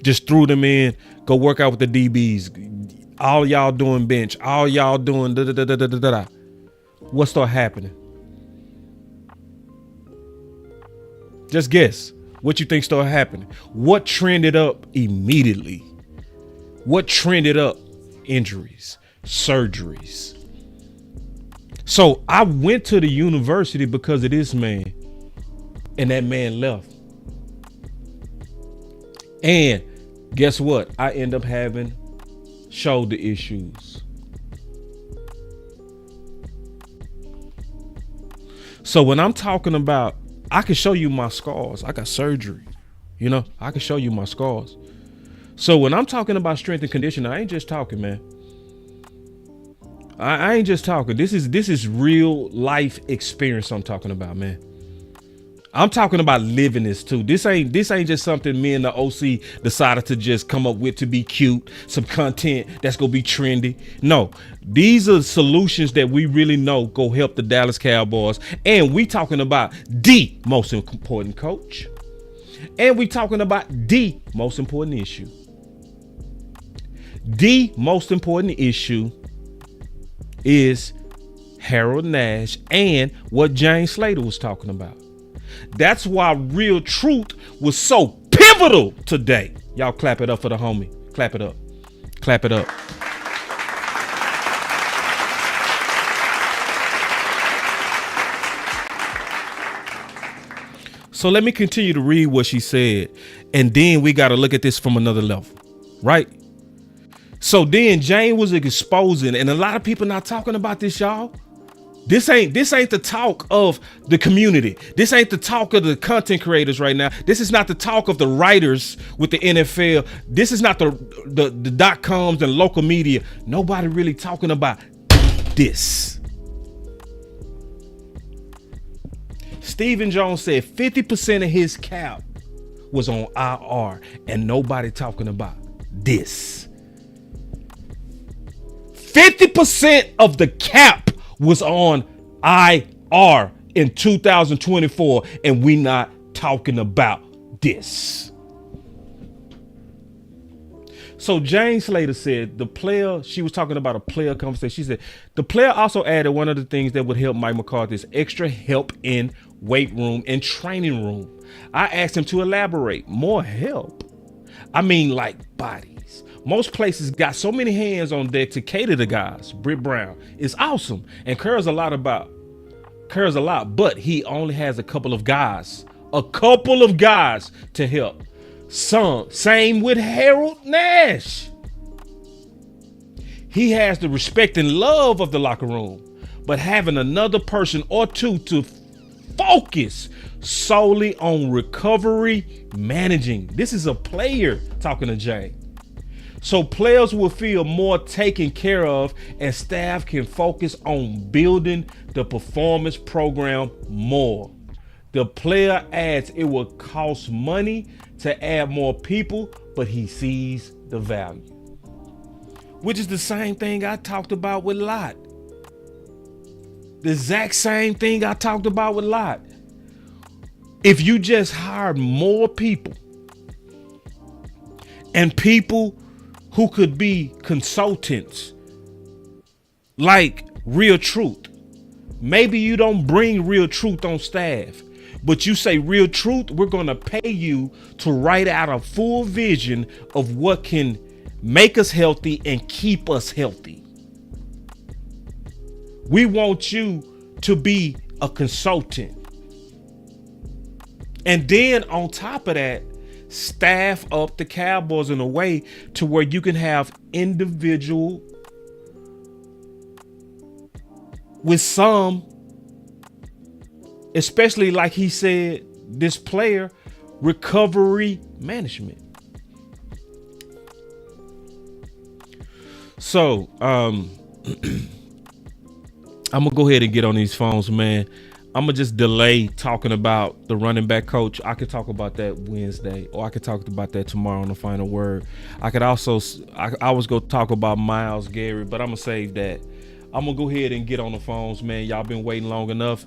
Just threw them in, go work out with the DBs. All y'all doing bench. All y'all doing da-da-da-da-da-da-da. What started happening? Just guess what you think started happening. What trended up immediately? What trended up? Injuries, surgeries. So I went to the university because of this man, and that man left. And guess what? I end up having shoulder issues. So when I'm talking about, I can show you my scars. I got surgery. You know, I can show you my scars. So when I'm talking about strength and conditioning, I ain't just talking, man. I ain't just talking. This is real life experience I'm talking about, man. I'm talking about living this too. This ain't just something me and the OC decided to just come up with to be cute, some content that's gonna be trendy. No, these are solutions that we really know go help the Dallas Cowboys. And we talking about the most important coach. And we talking about the most important issue. The most important issue is Harold Nash and what James Slater was talking about. That's why Real Truth was so pivotal today. Y'all clap it up for the homie. Clap it up. Clap it up. So let me continue to read what she said. And then we got to look at this from another level, right? So then Jane was exposing, and a lot of people not talking about this, y'all. This ain't the talk of the community. This ain't the talk of the content creators right now. This is not the talk of the writers with the NFL. This is not the .coms and local media. Nobody really talking about this. Stephen Jones said 50% of his cap was on IR, and nobody talking about this. 50% of the cap was on IR in 2024, and we not talking about this. So Jane Slater said the player, she was talking about a player conversation. She said the player also added one of the things that would help Mike McCarthy is extra help in weight room and training room. I asked him to elaborate. More help? I mean, like bodies. Most places got so many hands on deck to cater to guys. Britt Brown is awesome and cares a lot, but he only has a couple of guys to help. Same with Harold Nash. He has the respect and love of the locker room, but having another person or two to focus solely on recovery managing. This is a player talking to Jay. So players will feel more taken care of and staff can focus on building the performance program more. The player adds it will cost money to add more people, but he sees the value. Which is the same thing I talked about with Lott. The exact same thing I talked about with Lott. If you just hired more people and people who could be consultants like Real Truth. Maybe you don't bring Real Truth on staff, but you say, Real Truth, we're going to pay you to write out a full vision of what can make us healthy and keep us healthy. We want you to be a consultant. And then on top of that, staff up the Cowboys in a way to where you can have individual with some, especially like he said, this player, recovery management. So I'm gonna go ahead and get on these phones, man. I'm gonna just delay talking about the running back coach. I could talk about that Wednesday, or I could talk about that tomorrow on the final word. I was gonna talk about Myles Garrett, but I'm gonna save that. I'm gonna go ahead and get on the phones, man. Y'all been waiting long enough.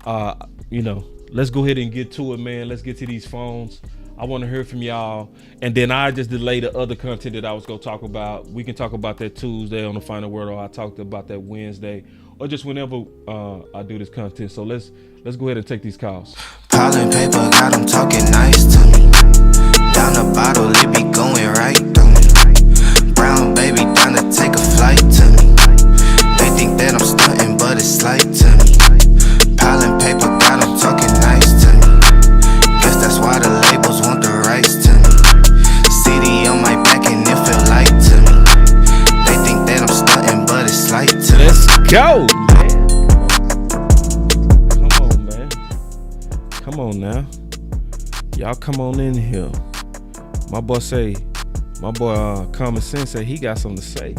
Let's go ahead and get to it, man. Let's get to these phones. I want to hear from y'all, and then I just delay the other content that I was gonna talk about. We can talk about that Tuesday on the final word, or I talked about that Wednesday, or just whenever I do this content. So let's go ahead and take these calls. Piling paper, got them talking nice to me. Down the bottle, it be going right through me. Brown baby, down to take a flight to me. They think that I'm stunting, but it's slight to me. Piling paper, got them talking nice to me. Guess that's why the labels want the rights to me. CD on my back and it feel light to me. They think that I'm stunting, but it's slight to me. Let's go, man. Come on now. Y'all come on in here. My boy Common Sense say he got something to say.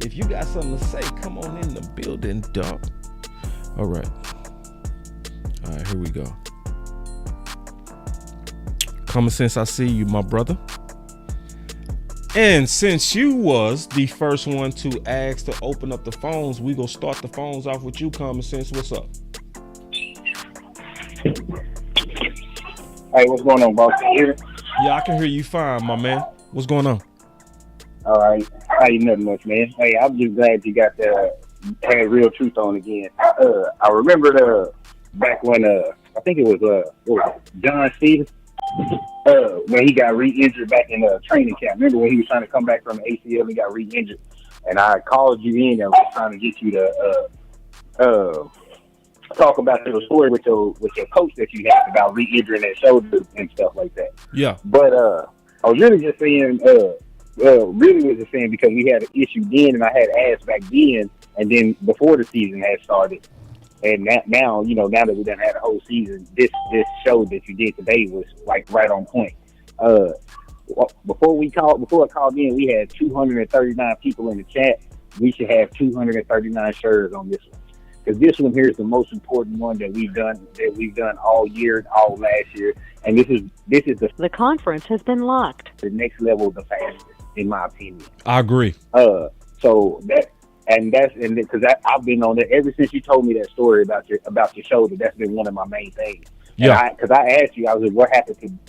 If you got something to say, come on in the building, dog. All right, here we go. Common Sense, I see you, my brother. And since you was the first one to ask to open up the phones, we gonna start the phones off with you, Common Sense. What's up? Hey, what's going on, boss? Can you hear me? Yeah, I can hear you fine, my man. What's going on? All right. How you nothing much, man? Hey, I'm just glad you got had Real Truth on again. I remember back when I think it was John Stevens when he got re-injured back in training camp. Remember when he was trying to come back from ACL and got re-injured, and I called you in and was trying to get you to talk about your story with your coach that you had about re-injuring that shoulder and stuff like that. Yeah. But I was really just saying, because we had an issue then, and I had asked back then, and then before the season had started, and now that we done had a whole season, this show that you did today was like right on point. Before I called in, we had 239 people in the chat. We should have 239 shares on this one, because this one here is the most important one that we've done all year, all last year, and this is the conference has been locked. The next level of the fastest, in my opinion. I agree. So because I've been on it ever since you told me that story about your shoulder. That's been one of my main things. Yeah. Because I asked you, I was like,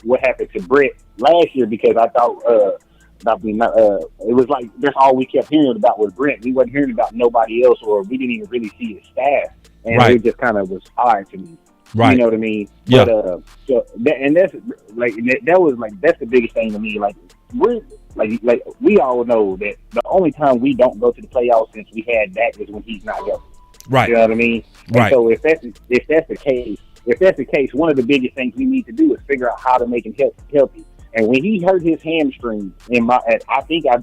what happened to Brett last year? Because I thought it was like that's all we kept hearing about was Brett. We wasn't hearing about nobody else, or we didn't even really see his staff, and right. It just kind of was hard to me. Right. You know what I mean? Yeah. But that's the biggest thing to me. Like we all know that the only time we don't go to the playoffs since we had that is when he's not healthy. Right. You know what I mean? Right. And so if that's the case, one of the biggest things we need to do is figure out how to make him healthy. And when he hurt his hamstring I think I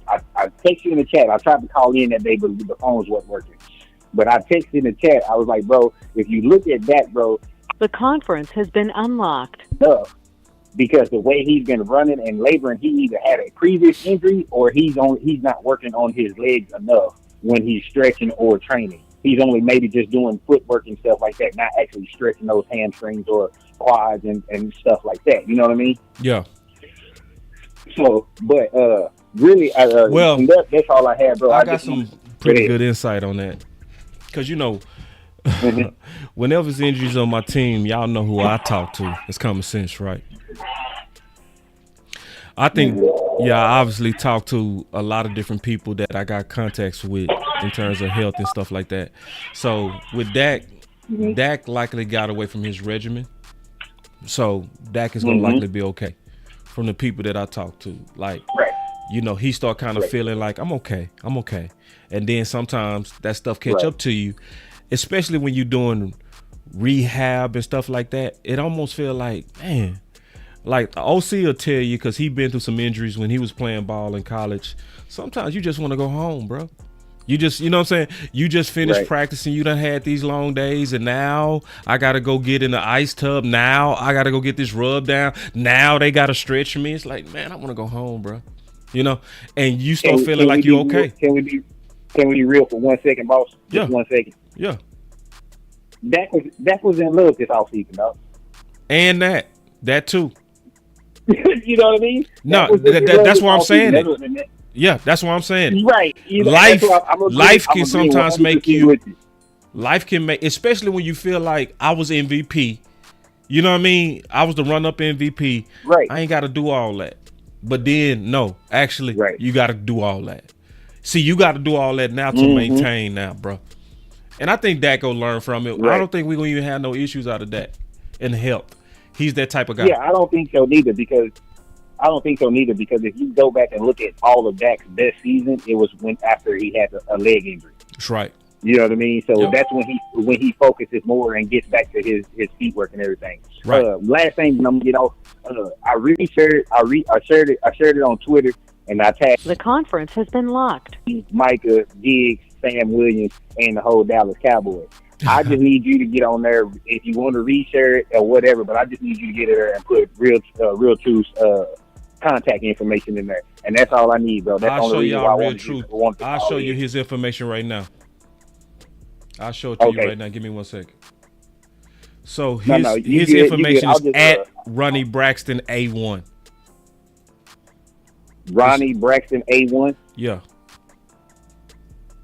texted you in the chat. I tried to call in that day, but the phones wasn't working. But I texted in the chat. I was like, bro, if you look at that, bro. The conference has been unlocked. Because the way he's been running and laboring, he either had a previous injury or he's not working on his legs enough when he's stretching or training. He's only maybe just doing footwork and stuff like that, not actually stretching those hamstrings or quads and stuff like that. You know what I mean? Yeah. So, but really, that's all I had, bro. I got some pretty good insight on that. Because, whenever there's injuries on my team, y'all know who I talk to. It's Common Sense, right? I think Yeah, I obviously talked to a lot of different people that I got contacts with in terms of health and stuff like that. So with Dak, Dak likely got away from his regimen. So Dak is gonna likely be okay. From the people that I talked to, like, he start kind of feeling like I'm okay, and then sometimes that stuff catch up to you, especially when you're doing rehab and stuff like that. It almost feel like, man, like the OC will tell you, because he been through some injuries when he was playing ball in college. Sometimes you just want to go home, bro. You just, you know what I'm saying? You just finished practicing. You done had these long days, and now I got to go get in the ice tub. Now I got to go get this rub down. Now they got to stretch me. It's like, man, I want to go home, bro. And you start feeling like you're okay. Can we be real for 1 second, boss? Just 1 second. Yeah. Dak was in love this offseason, dog. And that too. You know what I mean? No, that's what I'm saying. Yeah, that's what I'm saying. Right. Life can sometimes make you. Life can make, especially when you feel like I was MVP. You know what I mean? I was the run-up MVP. Right. I ain't got to do all that. But then, no, actually, you got to do all that. See, you got to do all that now to maintain now, bro. And I think Dak will learn from it. I don't think we're going to even have no issues out of that in health. He's that type of guy. Yeah, I don't think so neither, because if you go back and look at all of Dak's best season, it was after he had a leg injury. That's right. You know what I mean? So that's when he focuses more and gets back to his feet work and everything. Right. Last thing, and I'm gonna get off. I shared it on Twitter, and I tagged The conference has been locked. Micah, Diggs, Sam Williams, and the whole Dallas Cowboys. I just need you to get on there if you want to reshare it or whatever. But I just need you to get in there and put Real Truth's contact information in there, and that's all I need, bro. That's I'll the only show reason why y'all I Real Truth. I'll show you his information right now. I'll show it to you right now. Give me 1 second. So his information is at Ronnie Braxton A1. Ronnie Braxton A1. Yeah.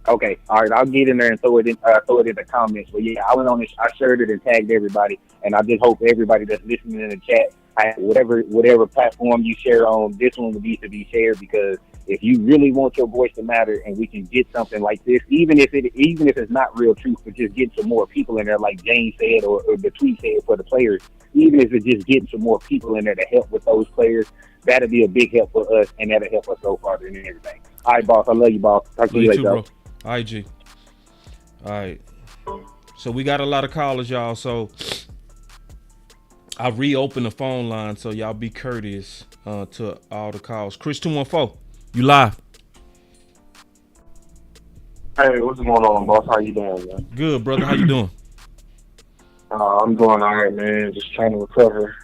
Okay, all right. I'll get in there and throw it in the comments. But yeah, I went on this. I shared it and tagged everybody, and I just hope everybody that's listening in the chat, whatever platform you share on, this one needs to be shared, because if you really want your voice to matter, and we can get something like this, even if it's not Real Truth, but just get some more people in there, like James said, or the tweet said for the players. Even if it's just getting some more people in there to help with those players, that'll be a big help for us, and that'll help us go farther and everything. All right, boss. I love you, boss. Talk to you later, bro. All right, G. All right. So we got a lot of callers, y'all. So I reopened the phone line, so y'all be courteous to all the calls. Chris 214, you live. Hey, what's going on, boss? How you doing, man? Good, brother. How you doing? I'm doing all right, man. Just trying to recover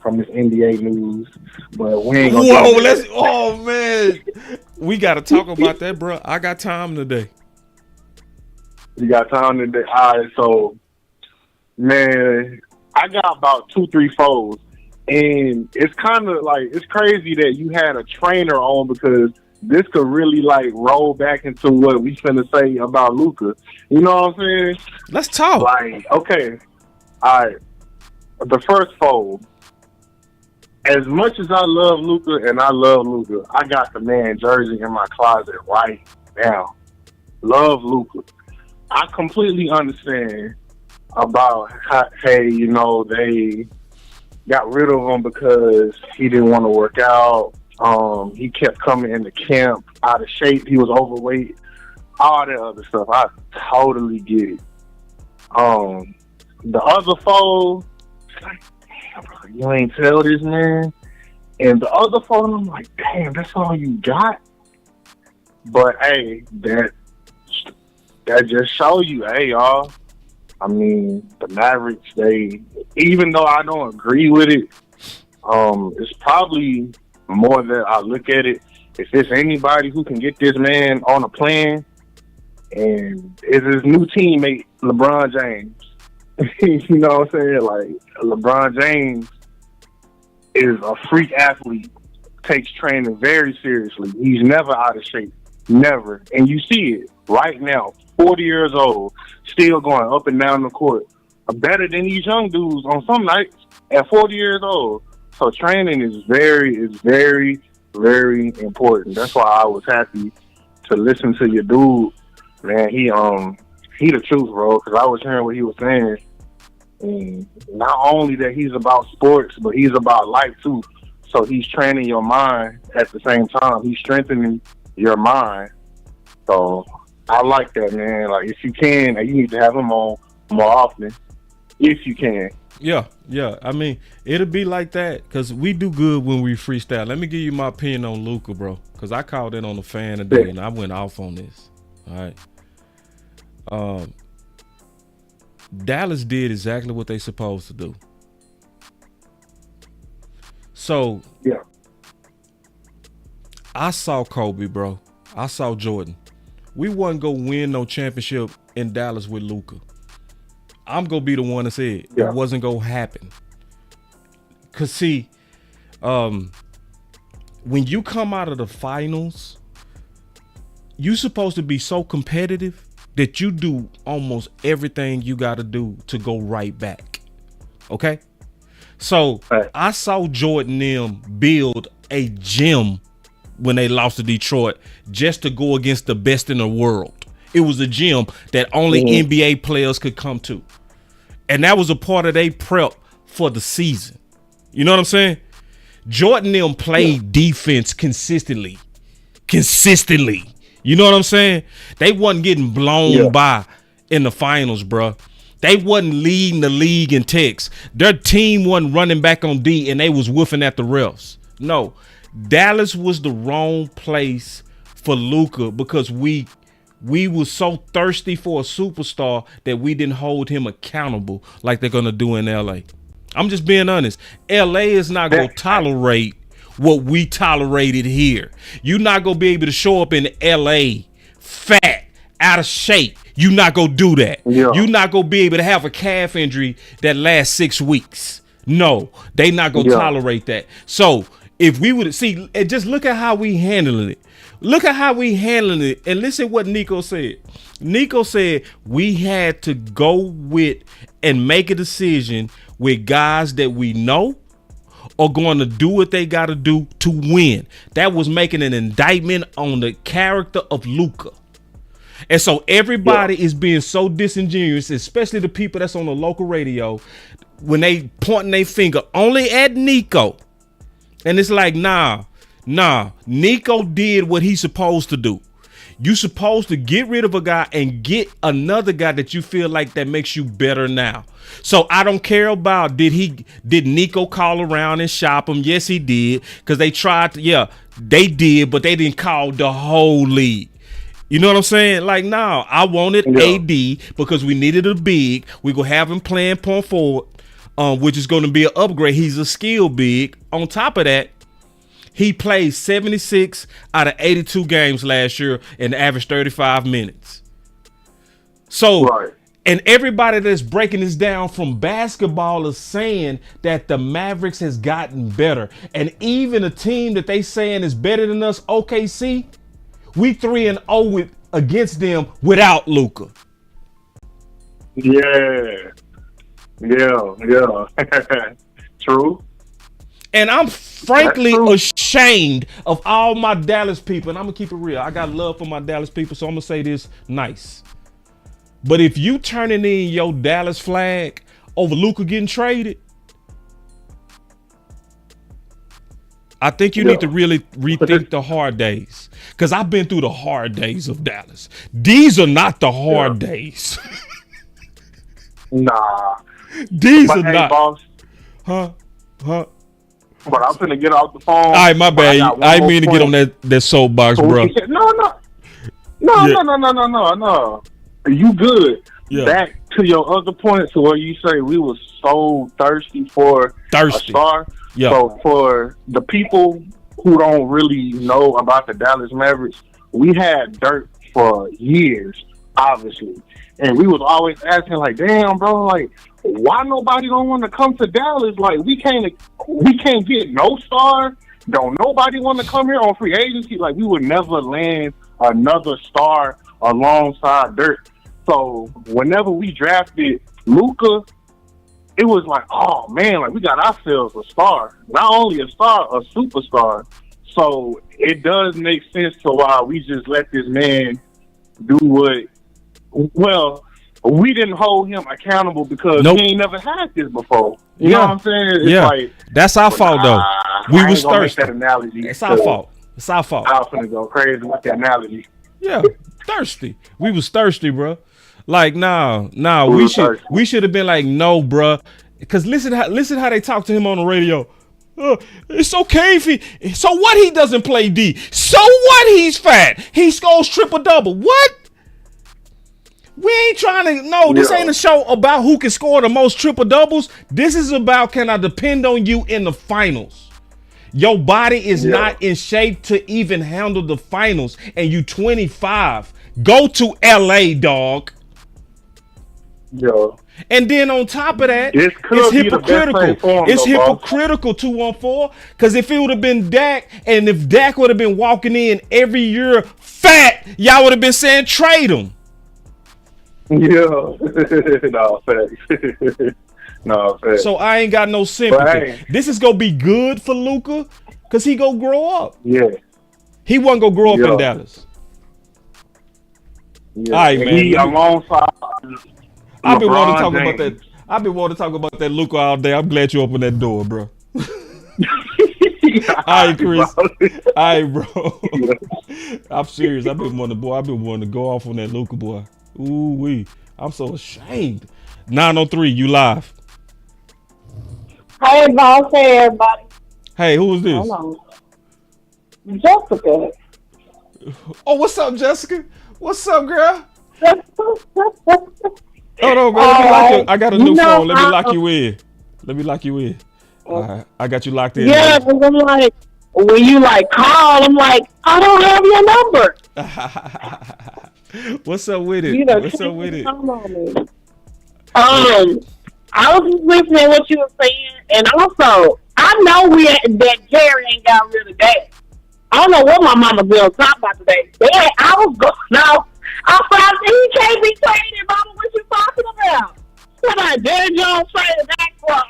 from this NBA news, but we ain't gonna. Whoa, oh man, we got to talk about that, bro. I got time today. You got time today? All right, so man, I got about 2-3 folds, and it's kind of like, it's crazy that you had a trainer on, because this could really like roll back into what we finna say about Luka. You know what I'm saying? Let's talk. Like, okay, all right. The first fold. As much as I love Luka, and I love Luka, I got the man jersey in my closet right now. Love Luka. I completely understand about how, hey, you know, they got rid of him because he didn't want to work out. He kept coming into camp out of shape. He was overweight. All that other stuff. I totally get it. The other fold, it's like, damn, bro, you ain't tell this man. And the other fold, I'm like, damn, that's all you got? But hey, that just show you, hey, y'all. I mean, the Mavericks, even though I don't agree with it, it's probably more that I look at it. If there's anybody who can get this man on a plan, and it's his new teammate, LeBron James. You know what I'm saying? Like, LeBron James is a freak athlete, takes training very seriously. He's never out of shape. Never. And you see it right now, 40 years old, still going up and down the court. Better than these young dudes on some nights at 40 years old. So training is very very important. That's why I was happy to listen to your dude. Man, he the truth, bro. Because I was hearing what he was saying, and not only that he's about sports, but he's about life too. So he's training your mind at the same time. He's strengthening your mind. So I like that, man. Like, if you can, you need to have him on more often, if you can. Yeah. I mean, it'll be like that because we do good when we freestyle. Let me give you my opinion on Luka, bro, because I called in on the fan today and I went off on this. All right. Dallas did exactly what they supposed to do. So yeah, I saw Kobe, bro. I saw Jordan. We wasn't gonna win no championship in Dallas with Luka. I'm gonna be the one that said it wasn't gonna happen. Cause see, when you come out of the finals, you supposed to be so competitive that you do almost everything you gotta do to go right back. Okay? So I saw Jordan them build a gym when they lost to Detroit just to go against the best in the world. It was a gym that only NBA players could come to. And that was a part of their prep for the season. You know what I'm saying? Jordan them played defense consistently. You know what I'm saying? They wasn't getting blown by in the finals, bro. They wasn't leading the league in techs. Their team wasn't running back on D and they was woofing at the refs. No, Dallas was the wrong place for Luka because we was so thirsty for a superstar that we didn't hold him accountable like they're going to do in LA. I'm just being honest. LA is not going to tolerate what we tolerated here. You're not going to be able to show up in LA fat, out of shape. You're not going to do that. Yeah. You're not going to be able to have a calf injury that lasts 6 weeks. No, they not going to tolerate that. So if we would see, and just look at how we handling it. Look at how we handling it. And listen what Nico said. Nico said we had to go with and make a decision with guys that we know are going to do what they got to do to win. That was making an indictment on the character of Luka. And so everybody is being so disingenuous, especially the people that's on the local radio, when they pointing their finger only at Nico. And it's like, nah, Nico did what he's supposed to do. You supposed to get rid of a guy and get another guy that you feel like that makes you better now. So I don't care about did Nico call around and shop him? Yes, he did. Because they tried to, they did, but they didn't call the whole league. You know what I'm saying? Like, no, I wanted AD because we needed a big. We gonna have him playing point forward, which is going to be an upgrade. He's a skill big. On top of that, he played 76 out of 82 games last year and averaged 35 minutes. So, and everybody that's breaking this down from basketball is saying that the Mavericks has gotten better. And even a team that they saying is better than us, OKC, we 3-0 against them without Luka. Yeah. True. And I'm frankly ashamed of all my Dallas people. And I'm going to keep it real. I got love for my Dallas people, so I'm going to say this nice. But if you turning in your Dallas flag over Luka getting traded, I think you need to really rethink the hard days. Because I've been through the hard days of Dallas. These are not the hard days. Nah. These are not. Boss. Huh? But I'm finna get off the phone. All right, my bad. I didn't mean to get on that soapbox, bro. No. You good. Yeah. Back to your other point, to where you say we were so thirsty for a star. Yeah. So for the people who don't really know about the Dallas Mavericks, we had dirt for years, obviously. And we was always asking, like, damn, bro, like, why nobody don't want to come to Dallas? Like, we can't get no star. Don't nobody want to come here on free agency. Like, we would never land another star alongside Dirk. So whenever we drafted Luka, it was like, oh man, like we got ourselves a star. Not only a star, a superstar. So it does make sense to why we just let this man do what. Well, we didn't hold him accountable because he ain't never had this before. You know what I'm saying? It's like, that's our fault though. We was thirsty. That analogy. It's our fault. It's our fault. I was gonna go crazy with that analogy. Yeah, thirsty. We was thirsty, bro. Like, we should have been like, no, bro. Because listen how they talk to him on the radio. It's okay if he. So what? He doesn't play D. So what? He's fat. He scores triple double. What? We ain't trying to. No, this ain't a show about who can score the most triple doubles. This is about, can I depend on you in the finals? Your body is not in shape to even handle the finals, and you 25. Go to LA, dog. Yo. And then on top of that, it's hypocritical. It's hypocritical 214. Because if it would have been Dak, and if Dak would have been walking in every year fat, y'all would have been saying trade him. Yeah. No, facts. No, facts. So I ain't got no sympathy. This is gonna be good for Luka, because he gonna grow up. Yeah. He wasn't gonna grow up in Dallas. Yeah. All right, man. He alongside I've been wanting to talk about that. I've been wanting to talk about that Luka all day. I'm glad you opened that door, bro. All right, Chris. All right, bro. I'm serious. I've been wanting to go off on that Luka boy. Ooh wee. I'm so ashamed. 903, you live. Hey, boss. Hey, everybody. Hey, who is this? Hold on. Jessica. Oh, what's up, Jessica? What's up, girl? Hold on, man. I got a new phone. Let me lock you in. All right. I got you locked in. Yeah, because I'm like, when you like call, I'm like, I don't have your number. What's up with it? You know, what's up with it? I was just listening to what you were saying, and also, I know that Jerry ain't got rid of that. I don't know what my mama will talk about today. I was going out. I thought he can't be traded, mama. What you talking about? Somebody, Jerry Jones traded back for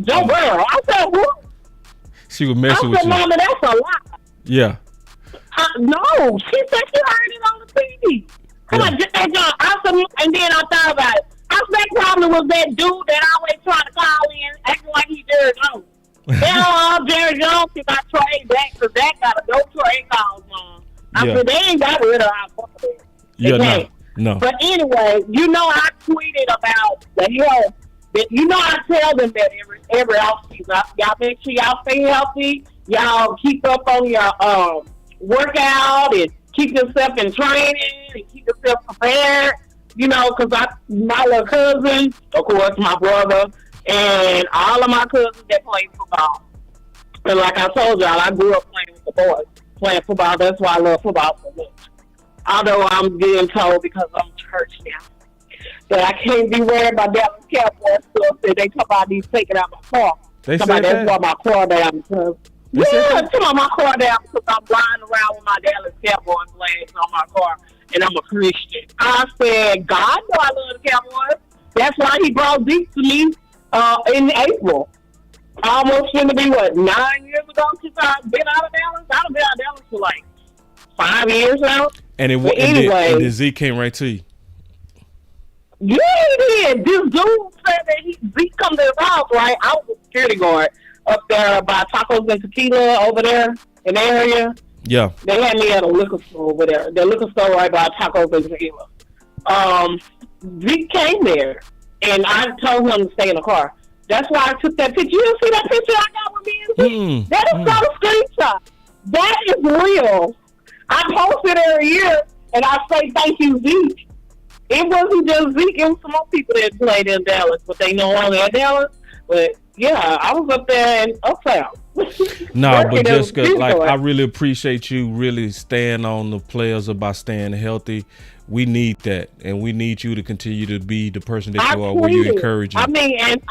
Joe Burrow. I said, what? She was messing with you. I said, mama, that's a lie. Yeah. No, she said she heard it on the TV. I said, and then I thought about it. I said, that probably was that dude that always tried to call in, acting like he Jerry Jones. Jerry Jones cannot trade back because that got a no trade calls on. I said, they ain't got rid of our player. Yeah, no. But anyway, I tweeted about the health. I tell them that every offseason. Y'all make sure y'all stay healthy. Y'all keep up on your workout and keep yourself in training and keep yourself prepared. Because my little cousin, of course, my brother, and all of my cousins that play football. And like I told y'all, I grew up playing with the boys, playing football. That's why I love football so much. Although I'm getting told because I'm church now that I can't be wearing my Dallas Cowboys stuff that they come out these taking out my car. That's why my car down because come on my car down because I'm riding around with my Dallas Cowboys flags on my car and I'm a Christian. I said, God know I love the Cowboys. That's why he brought Zeke to me in April. Almost going to be 9 years ago since I've been out of Dallas. I've been out of Dallas for like 5 years now. And then Zeke came right to you. Yeah, he did. This dude said that Zeke come to his house, right? I was a security guard up there by Tacos and Tequila over there in the area. Yeah. They had me at a liquor store over there. The liquor store right by Tacos and Tequila. Zeke came there, and I told him to stay in the car. That's why I took that picture. You see that picture I got with me and Zeke? That is not a screenshot. That is real. I post it every year, and I say thank you, Zeke. It wasn't just Zeke. It was some more people that played in Dallas, but they know only at Dallas. But, yeah, I was up there in Uptown. No, but Jessica, I really appreciate you really staying on the players about staying healthy. We need that, and we need you to continue to be the person that you are when you encourage them. And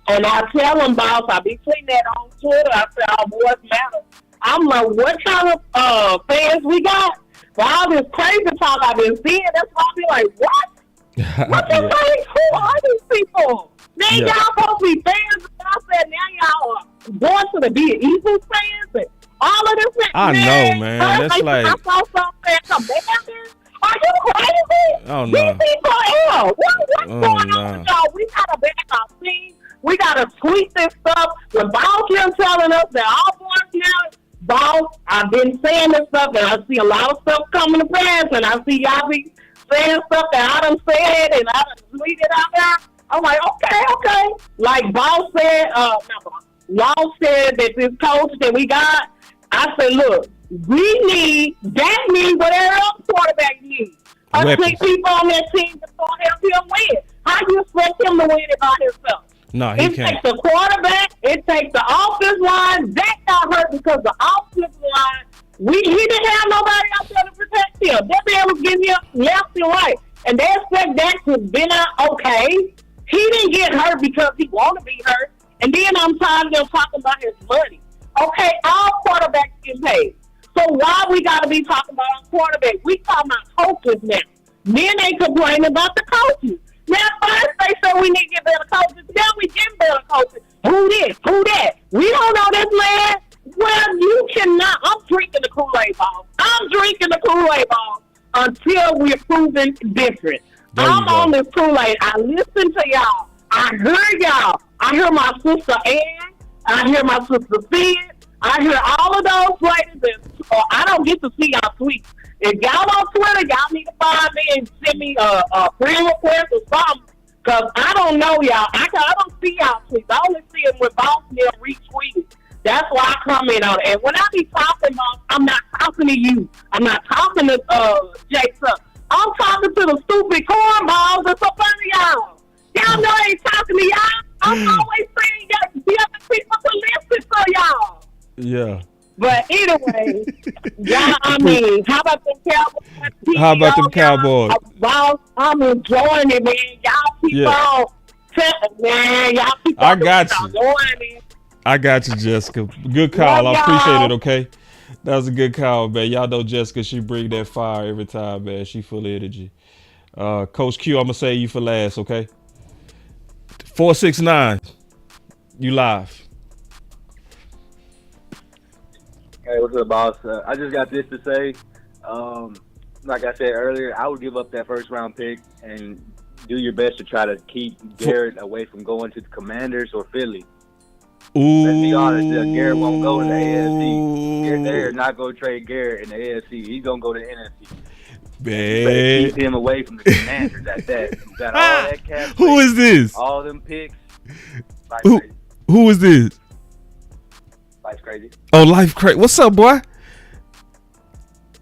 I tell them, boss, I be tweeting that on Twitter. I say, our boys matter. I'm like, what kind of fans we got? For all this crazy talk I've been seeing, that's why I be like, what? What the heck? Who are these people? Now y'all supposed to be fans. And I said, now y'all are going to be Eagles fans and All of this. I know, man. That's I like, saw something. Commanders? Are you crazy? oh These no, people ill. What's Oh, going no. on with y'all? We gotta back our team. We gotta tweet this stuff. The boss him telling us that all boys now, boss, I've been saying this stuff and I see a lot of stuff coming to pass and I see y'all be saying stuff that I done said and I done tweeted out there. I'm like, okay. Like boss said, Law said that this coach that we got, I said, look, we need, that means whatever else quarterback needs. Us six people on that team that's going to help him win. How do you expect him to win it by himself? no, he It can't. takes the quarterback. It takes the offensive line. That got hurt because the offensive line, he didn't have nobody out there to protect him. That man was getting him left and right. And they expect that to been out okay. He didn't get hurt because he wanted to be hurt. And then I'm tired of them talking about his money. Okay, all quarterbacks get paid. So why we got to be talking about our quarterback? We talking about coaches now. Then they complain about the coaches. Now first they say we need to get better coaches. Now we get better coaches. Who this? Who that? We don't know this man. Well, you cannot. I'm drinking the Kool-Aid ball. I'm drinking the Kool-Aid ball until we're proven different. I'm on this Kool-Aid. I listen to y'all. I hear y'all. I hear my sister Ann. I hear my sister Sid. I hear all of those ladies. And, I don't get to see y'all tweets. If y'all on Twitter, y'all need to find me and send me a friend request or something. Because I don't know y'all. I don't see y'all tweets. I only see them when Boss Mill retweeted. That's why I comment on it. And when I be talking about, I'm not talking to you. I'm not talking to Jason. I'm talking to the stupid cornballs that's up under y'all. Y'all know I ain't talking to y'all. I'm always saying y'all, the other people to listen to y'all. Yeah. But anyway, y'all, I mean, how about them Cowboys? How about them Cowboys? Boss, I'm enjoying it, man. Y'all keep on telling, man. Y'all keep on I got you. enjoying it. I got you, Jessica. Good call. Love I appreciate y'all. it, okay? That was a good call, man. Y'all know Jessica, she bring that fire every time, man. She full of energy. Coach Q, I'm going to say you for last, okay? 469, you live. Hey, what's up, boss? I just got this to say. Like I said earlier, I would give up that first round pick and do your best to try to keep Garrett away from going to the Commanders or Philly. Ooh. Let's be honest, Garrett won't go to the AFC. They're not going to trade Garrett in the AFC. He's going to go to the NFC. Man. Keep him away from the Commanders at that. You got all that cap. Who is this? All them picks. Who is this? Life's crazy. Oh, Life Crazy. What's up, boy?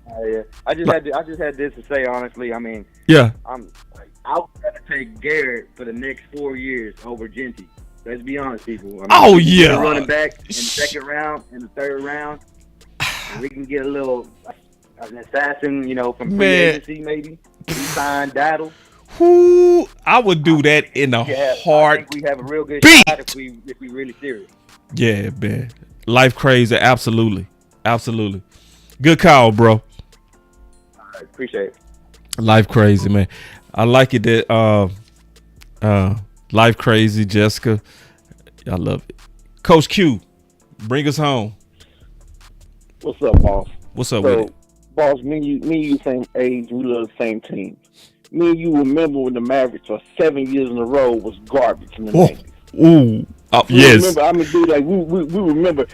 Yeah. I just had this to say, honestly. I mean, yeah. I would rather take Garrett for the next 4 years over Genty. Let's be honest, people. I mean, yeah. Running back in the second round, in the third round, and we can get a little an assassin, from free agency, maybe. Sign Daddle. Who? I would do that in a heart. I think we have a real good shot if we really serious. Yeah, man. Life Crazy, absolutely. Good call, bro. All right, appreciate it. Life Crazy, man. I like it that Life Crazy, Jessica. I love it. Coach Q, bring us home. What's up, boss? What's up with it? Boss, me and you same age, we love the same team. Me and you remember when the Mavericks for 7 years in a row was garbage in the 90s. Ooh. Yes. Remember, I mean, dude, like we remember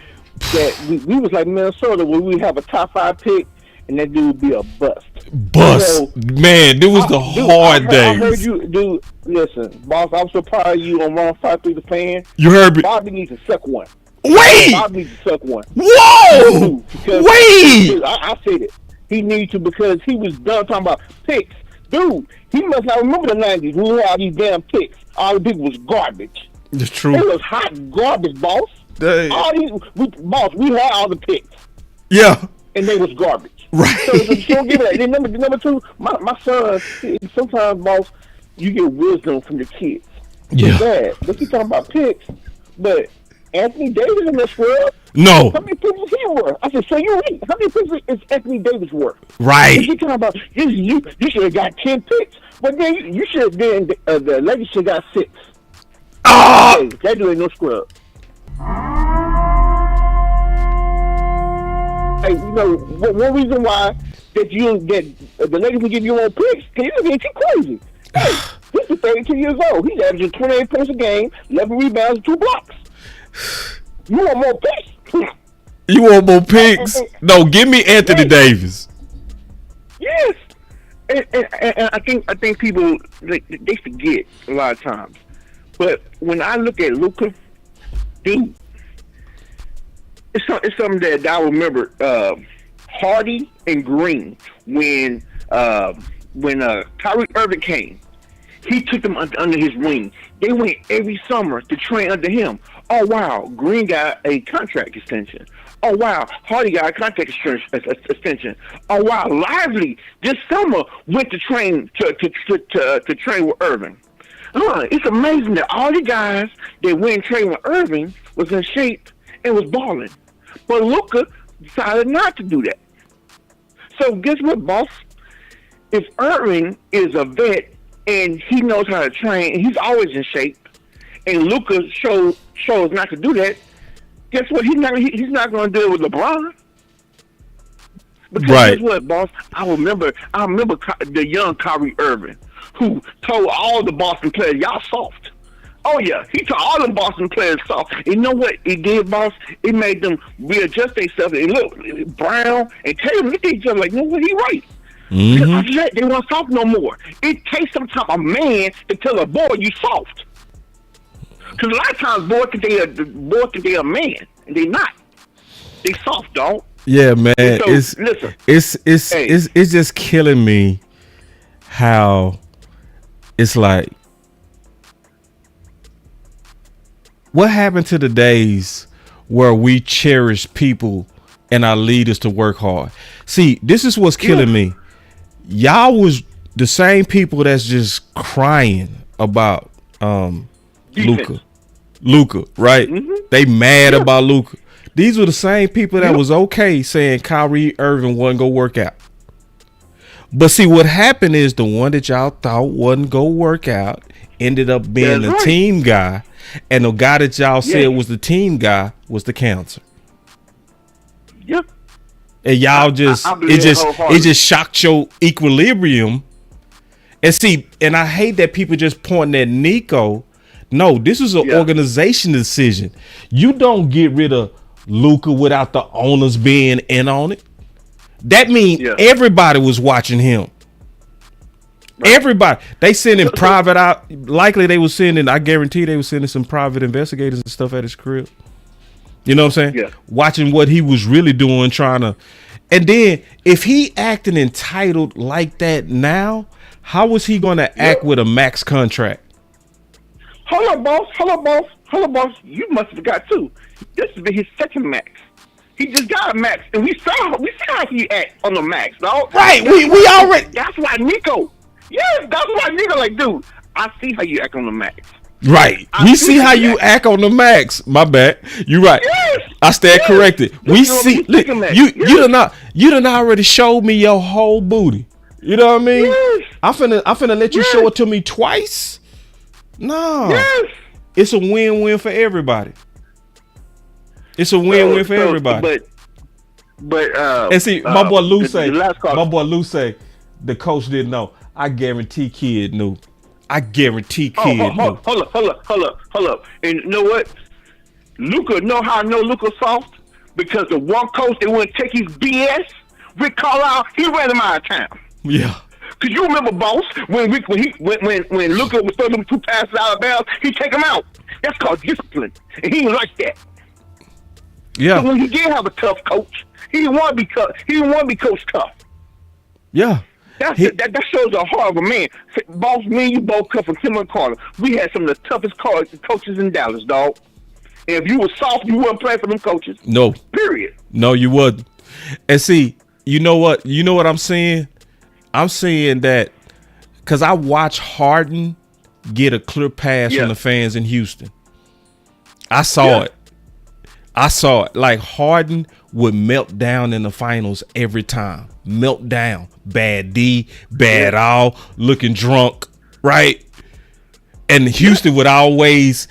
that we was like Minnesota where we have a top 5 pick and that dude would be a bust. So, man, it was the hard days. I heard you, dude. Listen, boss, I'm so proud of you on Wrong 5-3 the fan. You heard me. Bobby needs to suck one. Wait. Bobby needs to suck one. Whoa. Wait. Dude, I said it. He needs to because he was done talking about picks. Dude, he must not remember the 90s when we had all these damn picks. All the picks was garbage. It's true. It was hot garbage, boss. Dang. We had all the picks. Yeah. And they was garbage. Right. So don't give it that. Then number two, my son, sometimes, boss, you get wisdom from your kids. Yeah. Dad, but you talking about picks, but Anthony Davis in this world. No. How many picks is he worth? I said, so you're right. How many picks is Anthony Davis worth? Right. You talking about you should have got 10 picks, but then you should have been the Lakers should have got 6. Hey, that dude ain't no scrub. like, one reason why that the Lakers can give you more picks, because you're getting too crazy. Hey, this is 32 years old. He's averaging 28 points a game, 11 rebounds, 2 blocks. You want more picks? You want more picks? No, give me Anthony Davis. Yes. And I think people they forget a lot of times. But when I look at Luka, dude, it's something that I remember. Hardy and Green, when Kyrie Irving came, he took them under his wing. They went every summer to train under him. Oh wow, Green got a contract extension. Oh wow, Hardy got a contract extension. Oh wow, Lively this summer went to train to train with Irving. It's amazing that all the guys that went and trained with Irving was in shape and was balling, but Luka decided not to do that. So guess what, boss? If Irving is a vet and he knows how to train and he's always in shape, and Luka chose not to do that, guess what? He's not going to do it with LeBron. Because guess what, boss? I remember the young Kyrie Irving who told all the Boston players, "Y'all soft." Oh yeah, he told all the Boston players soft. You know what he did, boss? It made them readjust themselves. And look, Brown and Tatum looked at each other like, "No, what? He right." Because after that, they weren't soft no more. It takes some type of man to tell a boy you soft. Because a lot of times, boys think they a man, and they not. They soft, dog. Yeah, man. So, It's just killing me how it's like, what happened to the days where we cherish people and our leaders to work hard? See, this is what's killing me. Y'all was the same people that's just crying about Luka, right? They mad about Luka. These were the same people that was okay saying Kyrie Irving wasn't go work out. But see, what happened is the one that y'all thought wasn't go work out ended up being the team guy, and the guy that y'all said was the team guy was the cancer. Yep. And y'all it just shocked your equilibrium. And see, and I hate that people just pointing at Nico. No, this is an organization decision. You don't get rid of Luka without the owners being in on it. That means everybody was watching him. Right. Everybody. They sending private out. Likely they was sending, I guarantee they was sending some private investigators and stuff at his crib. You know what I'm saying? Yeah. Watching what he was really doing, trying to. And then if he acting entitled like that now, how was he going to act with a max contract? Hold up, boss. You must have forgot too. This has been his second max. He just got a max, and we saw how he act on the max, dog. Right, we already. That's why Nico. Yes, that's why Nico. Like, dude, I see how you act on the max. Right, we see how you act on the max. My bad. You right. Yes. I stand corrected. We see. Look, you done already showed me your whole booty. You know what I mean? Yes. I'm finna let you show it to me twice. No. Yes. It's a win-win for everybody. It's a win-win for everybody. But and see, my boy Lou say, the coach didn't know. I guarantee kid knew. Hold up. And you know what? Luka, know how I know Luka soft? Because the one coach that wouldn't take his BS, Rick Carlisle, he ran him out of town. Yeah. Cause you remember, boss, when Luka was throwing them 2 passes out of bounds, he take him out. That's called discipline, and he didn't like that. Yeah. So when he did have a tough coach, he didn't want to be tough. He didn't want to be coach tough. Yeah. That shows the heart of a man. Boss, me and you both come from Tim and Carter. We had some of the toughest coaches in Dallas, dog. And if you were soft, you wouldn't play for them coaches. No. Period. No, you wouldn't. And see, you know what? You know what I'm saying? I'm saying that because I watched Harden get a clear pass from the fans in Houston. I saw it. Like Harden would melt down in the finals every time. Melt down. Bad D, bad all, looking drunk, right? And Houston would always,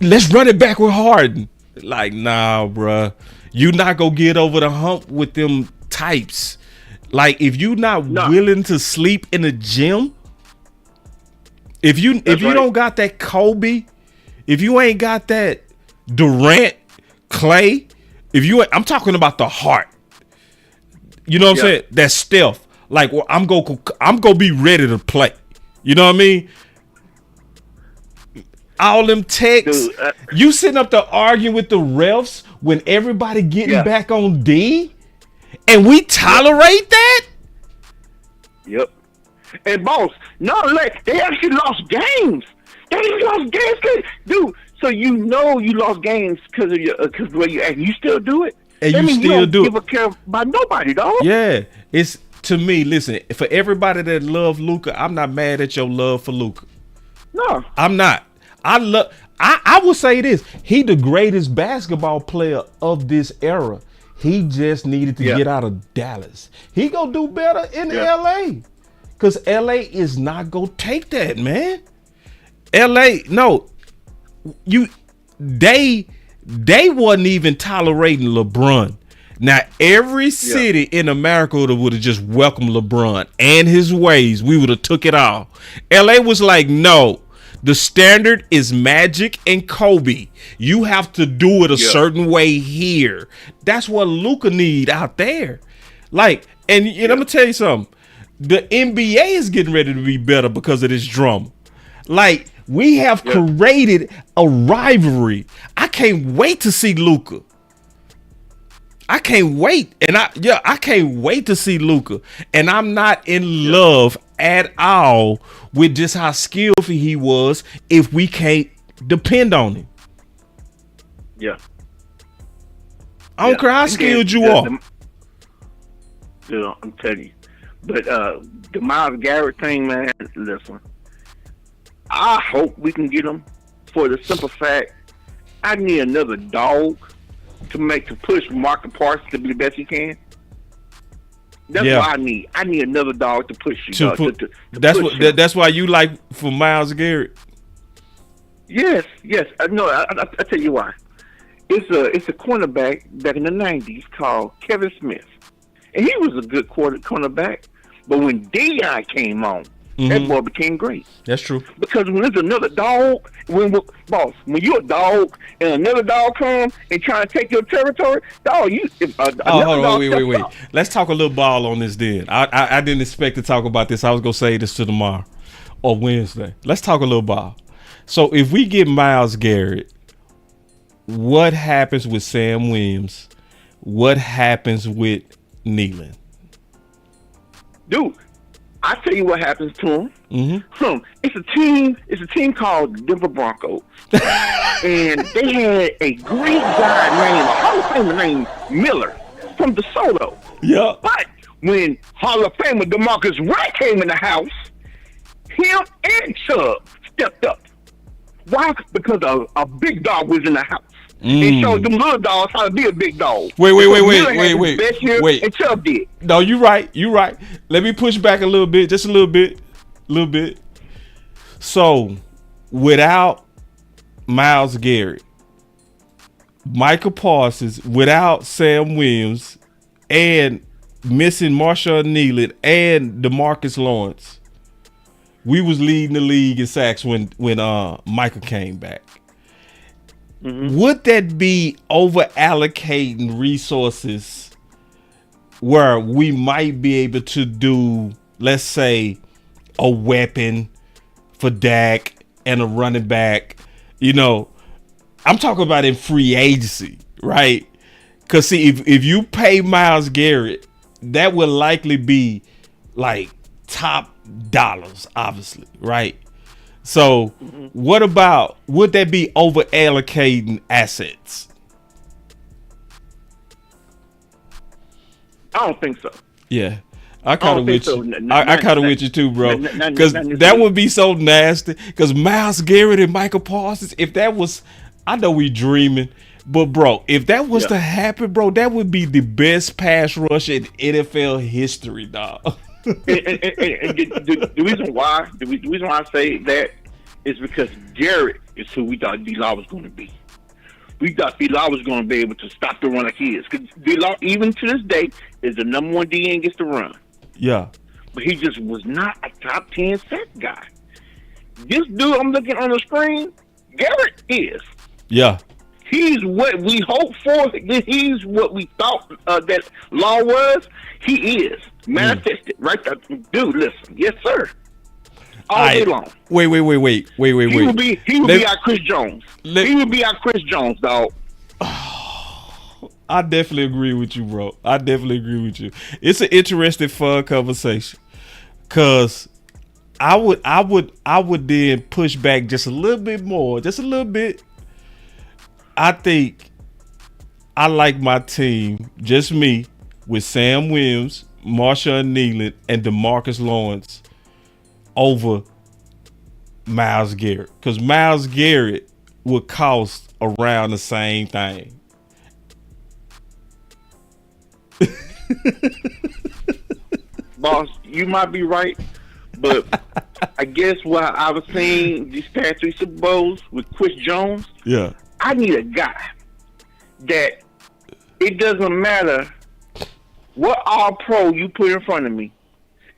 let's run it back with Harden. Like, nah, bruh. You not gonna get over the hump with them types. Like, if you not willing to sleep in the gym, if you don't got that Kobe, if you ain't got that Durant, Clay, I'm talking about the heart. You know what I'm saying? That stealth. Like, well, I'm gonna be ready to play. You know what I mean? All them texts. Dude, you sitting up there arguing with the refs when everybody getting back on D, and we tolerate that? Yep. And boss, they actually lost games. They lost games, dude. So you lost games because of the way you act. You still do it. And you still do it. Give a care about nobody, dog. Yeah, it's to me. Listen, for everybody that love Luka, I'm not mad at your love for Luka. No, I'm not. I will say this: he the greatest basketball player of this era. He just needed to get out of Dallas. He gonna do better in LA, cause LA is not gonna take that, man. LA, no, they wasn't even tolerating LeBron. Now every city in America would have just welcomed LeBron and his ways. We would have took it all. LA was like, no, the standard is Magic and Kobe. You have to do it a certain way here. That's what Luka need out there. Like, and I'm gonna tell you something. The NBA is getting ready to be better because of this drama. Like, we have created a rivalry. I can't wait to see Luka. I can't wait. And I can't wait to see Luka. And I'm not in love at all with just how skillful he was if we can't depend on him. Yeah. I don't care how skilled you are. I'm telling you. But the Myles Garrett thing, man, listen. I hope we can get him for the simple fact I need another dog to push Marcus Parsons to be the best he can. That's what I need. I need another dog to push you. That's why you like for Myles Garrett. Yes. No, I tell you why. It's a cornerback back in the '90s called Kevin Smith, and he was a good cornerback. But when Deion came on, that boy became great. That's true. Because when there's another dog, when you're a dog and another dog comes and trying to take your territory, dog, hold on, wait. Let's talk a little ball on this then. I didn't expect to talk about this. I was gonna say this to tomorrow or Wednesday. Let's talk a little ball. So if we get Myles Garrett, what happens with Sam Williams? What happens with Nealon? Dude, I tell you what happens to him. It's a team called the Denver Broncos, and they had a great guy named Hall of Famer named Miller from DeSoto. Yeah. But when Hall of Famer DeMarcus Wright came in the house, him and Chubb stepped up. Why? Because a big dog was in the house. And showed them little dogs how to be a big dog. Wait. And Chubb did. No, you right. Let me push back a little bit, just a little bit. So, without Myles Garrett, Michael Parsons, without Sam Williams, and missing Marshawn Nealon and DeMarcus Lawrence, we was leading the league in sacks when Michael came back. Would that be over allocating resources where we might be able to do, let's say, a weapon for Dak and a running back? I'm talking about in free agency, right? Because see, if you pay Myles Garrett, that would likely be like top dollars, obviously, right? So what about, would that be over allocating assets? I don't think so. Yeah. I kind of with you. I kind of with you too, bro. Because that would be so nasty. Because Myles Garrett and Michael Parsons, if that was, I know we dreaming, but bro, if that was to happen, bro, that would be the best pass rush in NFL history, dog. and the reason why I say that is because Garrett is who we thought D-Law was going to be. we thought D-Law was going to be able to stop the run like he is. Because D-Law, even to this day, is the number one DN gets the run. Yeah. But he just was not a top 10 sack guy. This dude I'm looking on the screen, Garrett is. Yeah. He's what we hoped for. He's what we thought that Law was. He is manifested right there. Dude, listen. Yes, sir. All day long. Wait. He would be our Chris Jones. He would be our Chris Jones, dog. I definitely agree with you, bro. I definitely agree with you. It's an interesting, fun conversation. Cause I would then push back just a little bit more, just a little bit. I think I like my team, just me, with Sam Williams, Marshawn Nealon, and DeMarcus Lawrence over Myles Garrett. Because Myles Garrett would cost around the same thing. Boss, you might be right, but I guess while I was seeing these past 3 Super Bowls with Chris Jones, yeah, I need a guy that it doesn't matter what all-pro you put in front of me.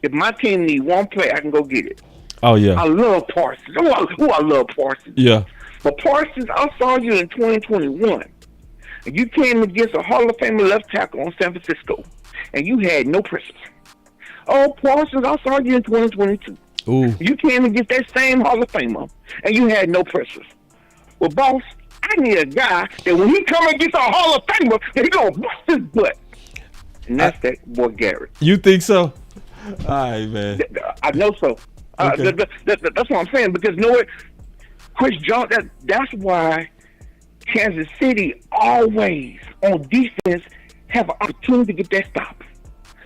If my team need one play, I can go get it. Oh, yeah. I love Parsons. I love Parsons. Yeah. But Parsons, I saw you in 2021. And you came against a Hall of Famer left tackle on San Francisco. And you had no pressure. Oh, Parsons, I saw you in 2022. Ooh. You came against that same Hall of Famer. And you had no pressure. Well, boss, I need a guy that when he come against a Hall of Famer, that he gonna bust his butt. And that's that boy Garrett. You think so? All right, man. I know so. Okay. That's what I'm saying. Because you know what? Chris Jones, that's why Kansas City always on defense have an opportunity to get that stop.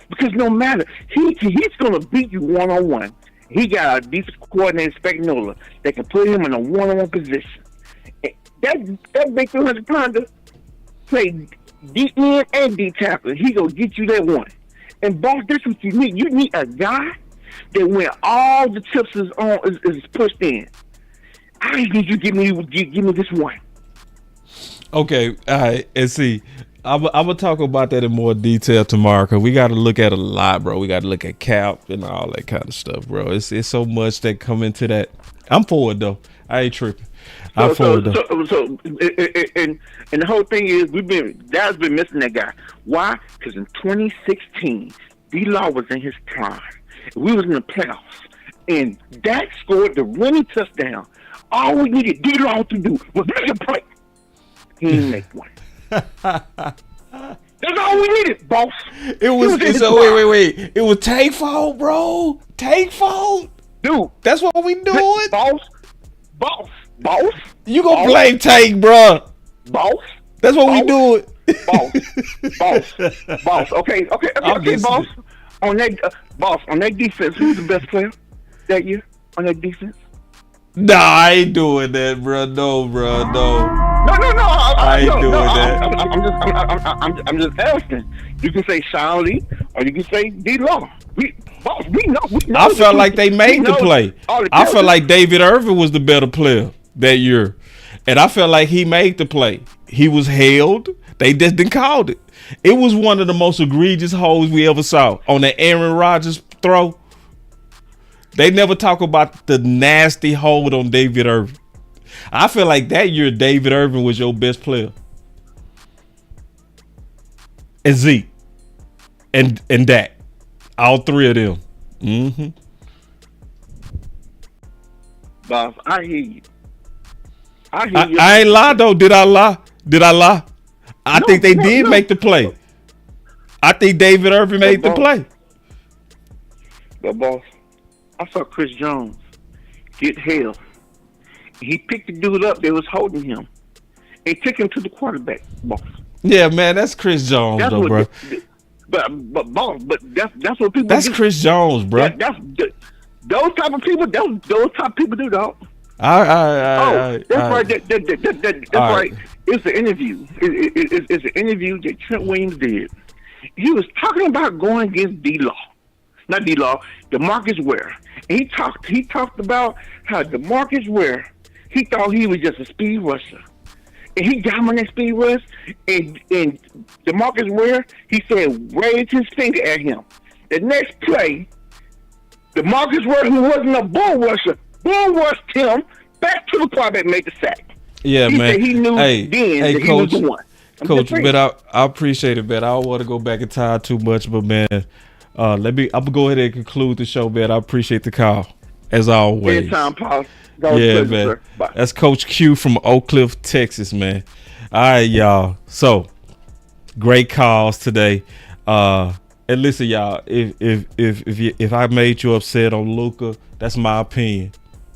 Because no matter, he's going to beat you one-on-one. He got a defense coordinator, Spagnuolo, that can put him in a one-on-one position. That big 300-pounder play D end and D tackle. He going to get you that one. And boss, that's what you need. You need a guy that when all the chips is pushed in, I need you to give me this one. Okay, all right, and see, I'm gonna talk about that in more detail tomorrow because we got to look at a lot, bro. We got to look at cap and all that kind of stuff, bro. It's so much that come into that. I'm for it though. I ain't tripping. I'm for it though. So, and the whole thing is Dallas been missing that guy. Why? Because in 2016, D-Law was in his prime. We was in the playoffs, and Dak scored the winning touchdown. All we needed D-Law to do was make a play. He didn't make one. That's all we needed, boss. Wait. It was Tank fault, bro. Tank fault. Dude. That's what we doing. Boss. You gonna blame Tank, bro. Boss. That's what we doing. Boss. Okay, boss. On that defense, who's the best player that year on that defense? Nah, I ain't doing that, bro. No, bro. No. I ain't doing that. I'm just asking. You can say Sean Lee, or you can say D-Law. We know. I felt like they made the play. I felt like David Irvin was the better player that year, and I felt like he made the play. He was held. They just didn't call it. It was one of the most egregious holds we ever saw on the Aaron Rodgers throw. They never talk about the nasty hold on David Irvin. I feel like that year David Irvin was your best player. And Zeke. And Dak. All three of them. Mm-hmm. Boss, I hear you. I ain't lie though. Did I lie? I think they did make the play. I think David Irvin made the play. But boss, I saw Chris Jones get held. He picked the dude up that was holding him and took him to the quarterback, boss. Yeah, man, that's Chris Jones, that's though, bro. But boss, that's what people. That's do. Chris Jones, bro. Those type of people. Those type of people do, dog. That's right. That's right. It's an interview. It's an interview that Trent Williams did. He was talking about going against D-Law. Not D-Law, DeMarcus Ware. And he talked about how DeMarcus Ware, he thought he was just a speed rusher. and he got him on that speed rush, and DeMarcus Ware, he said, raised his finger at him. The next play, DeMarcus Ware, who wasn't a bull rushed him back to the quarterback, made the sack. Yeah, he man. Said he knew hey, that Coach, he was the one. Coach, but I appreciate it, man. I don't want to go back in time too much, but man, I'm gonna go ahead and conclude the show, man. I appreciate the call as always. Anytime, Paul. Yeah, man. That's Coach Q from Oak Cliff, Texas, man. All right, y'all. So great calls today. And listen, y'all, if I made you upset on Luka, that's my opinion.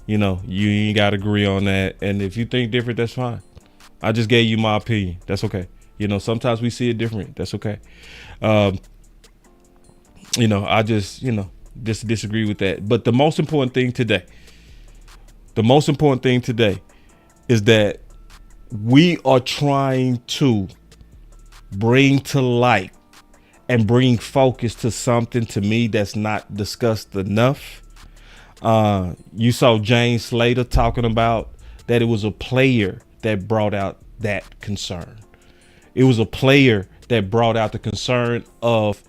You know, you ain't got to agree on that. And if you think different, that's fine. I just gave you my opinion. That's okay. You know, sometimes we see it different. That's okay. You know, I just disagree with that. But the most important thing today is that we are trying to bring to light and bring focus to something, to me, that's not discussed enough. You saw James Slater talking about that it was a player that brought out that concern. It was a player that brought out the concern of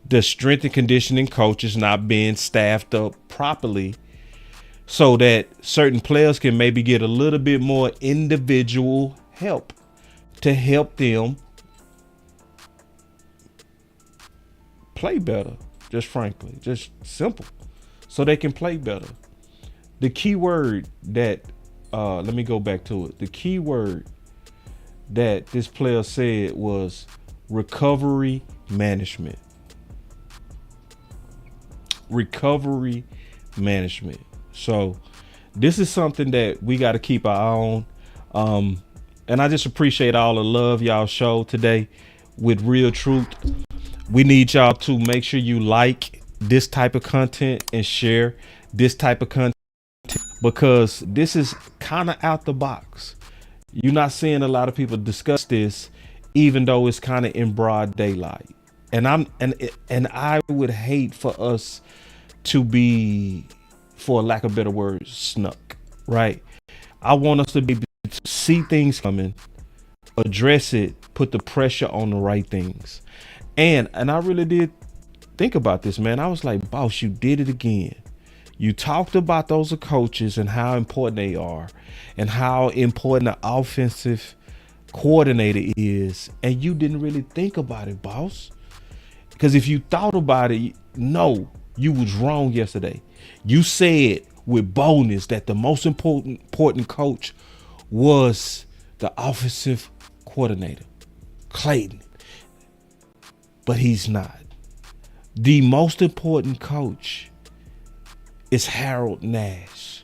the strength and conditioning coaches not being staffed up properly, so that certain players can maybe get a little bit more individual help to help them play better. Just frankly, just simple, so they can play better. The key word that, let me go back to it. The key word that this player said was recovery management. Recovery management. So this is something that we got to keep our eye on. And I just appreciate all the love y'all show today with Real Truth. We need y'all to make sure you like this type of content and share this type of content, because this is kind of out the box. You're not seeing a lot of people discuss this, even though it's kind of in broad daylight. And I would hate for us to be, for lack of better words, snuck, right? I want us to be able to see things coming, address it, put the pressure on the right things. And I really did think about this, man. I was like, boss, you did it again. You talked about those coaches and how important they are and how important the offensive coordinator is. And you didn't really think about it, boss. Because if you thought about it, no, you was wrong yesterday. You said with boldness that the most important coach was the offensive coordinator, Clayton. But he's not. The most important coach is Harold Nash.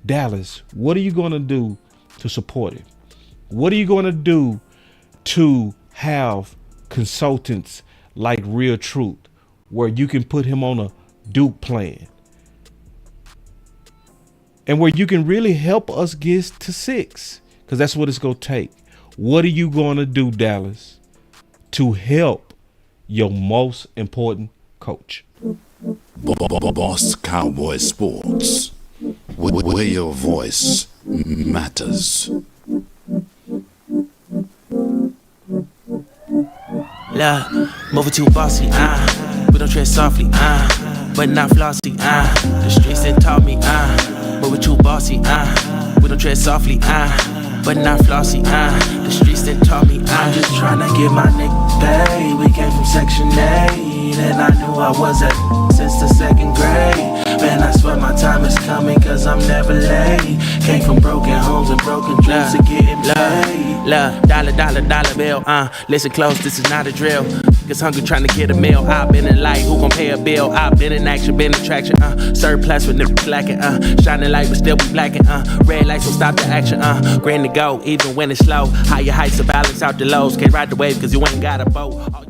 Dallas, what are you going to do to support it? What are you going to do to have consultants like Real Truth, where you can put him on a Duke plan and where you can really help us get to 6? Because that's what it's going to take. What are you going to do, Dallas, to help your most important coach? Boss Cowboy Sports, where your voice matters. Love, moving too bossy, we don't tread softly, but not flossy, the streets that taught me, moving too bossy, we don't tread softly, but not flossy, the streets that taught me, I'm just trying to get my nigga paid. We came from Section 8, and I knew I was at since the 2nd grade. Man, I swear my time is coming, cause I'm never late. Came from broken homes and broken dreams to getting paid. Love, dollar bill, listen close, this is not a drill. Cause hungry trying to get a meal. I've been in light, who gon' pay a bill? I've been in action, been in traction, surplus with niggas lacking, shining light but still be blacking, red lights will stop the action, green to go, even when it's slow. Higher heights to balance out the lows. Can't ride the wave cause you ain't got a boat.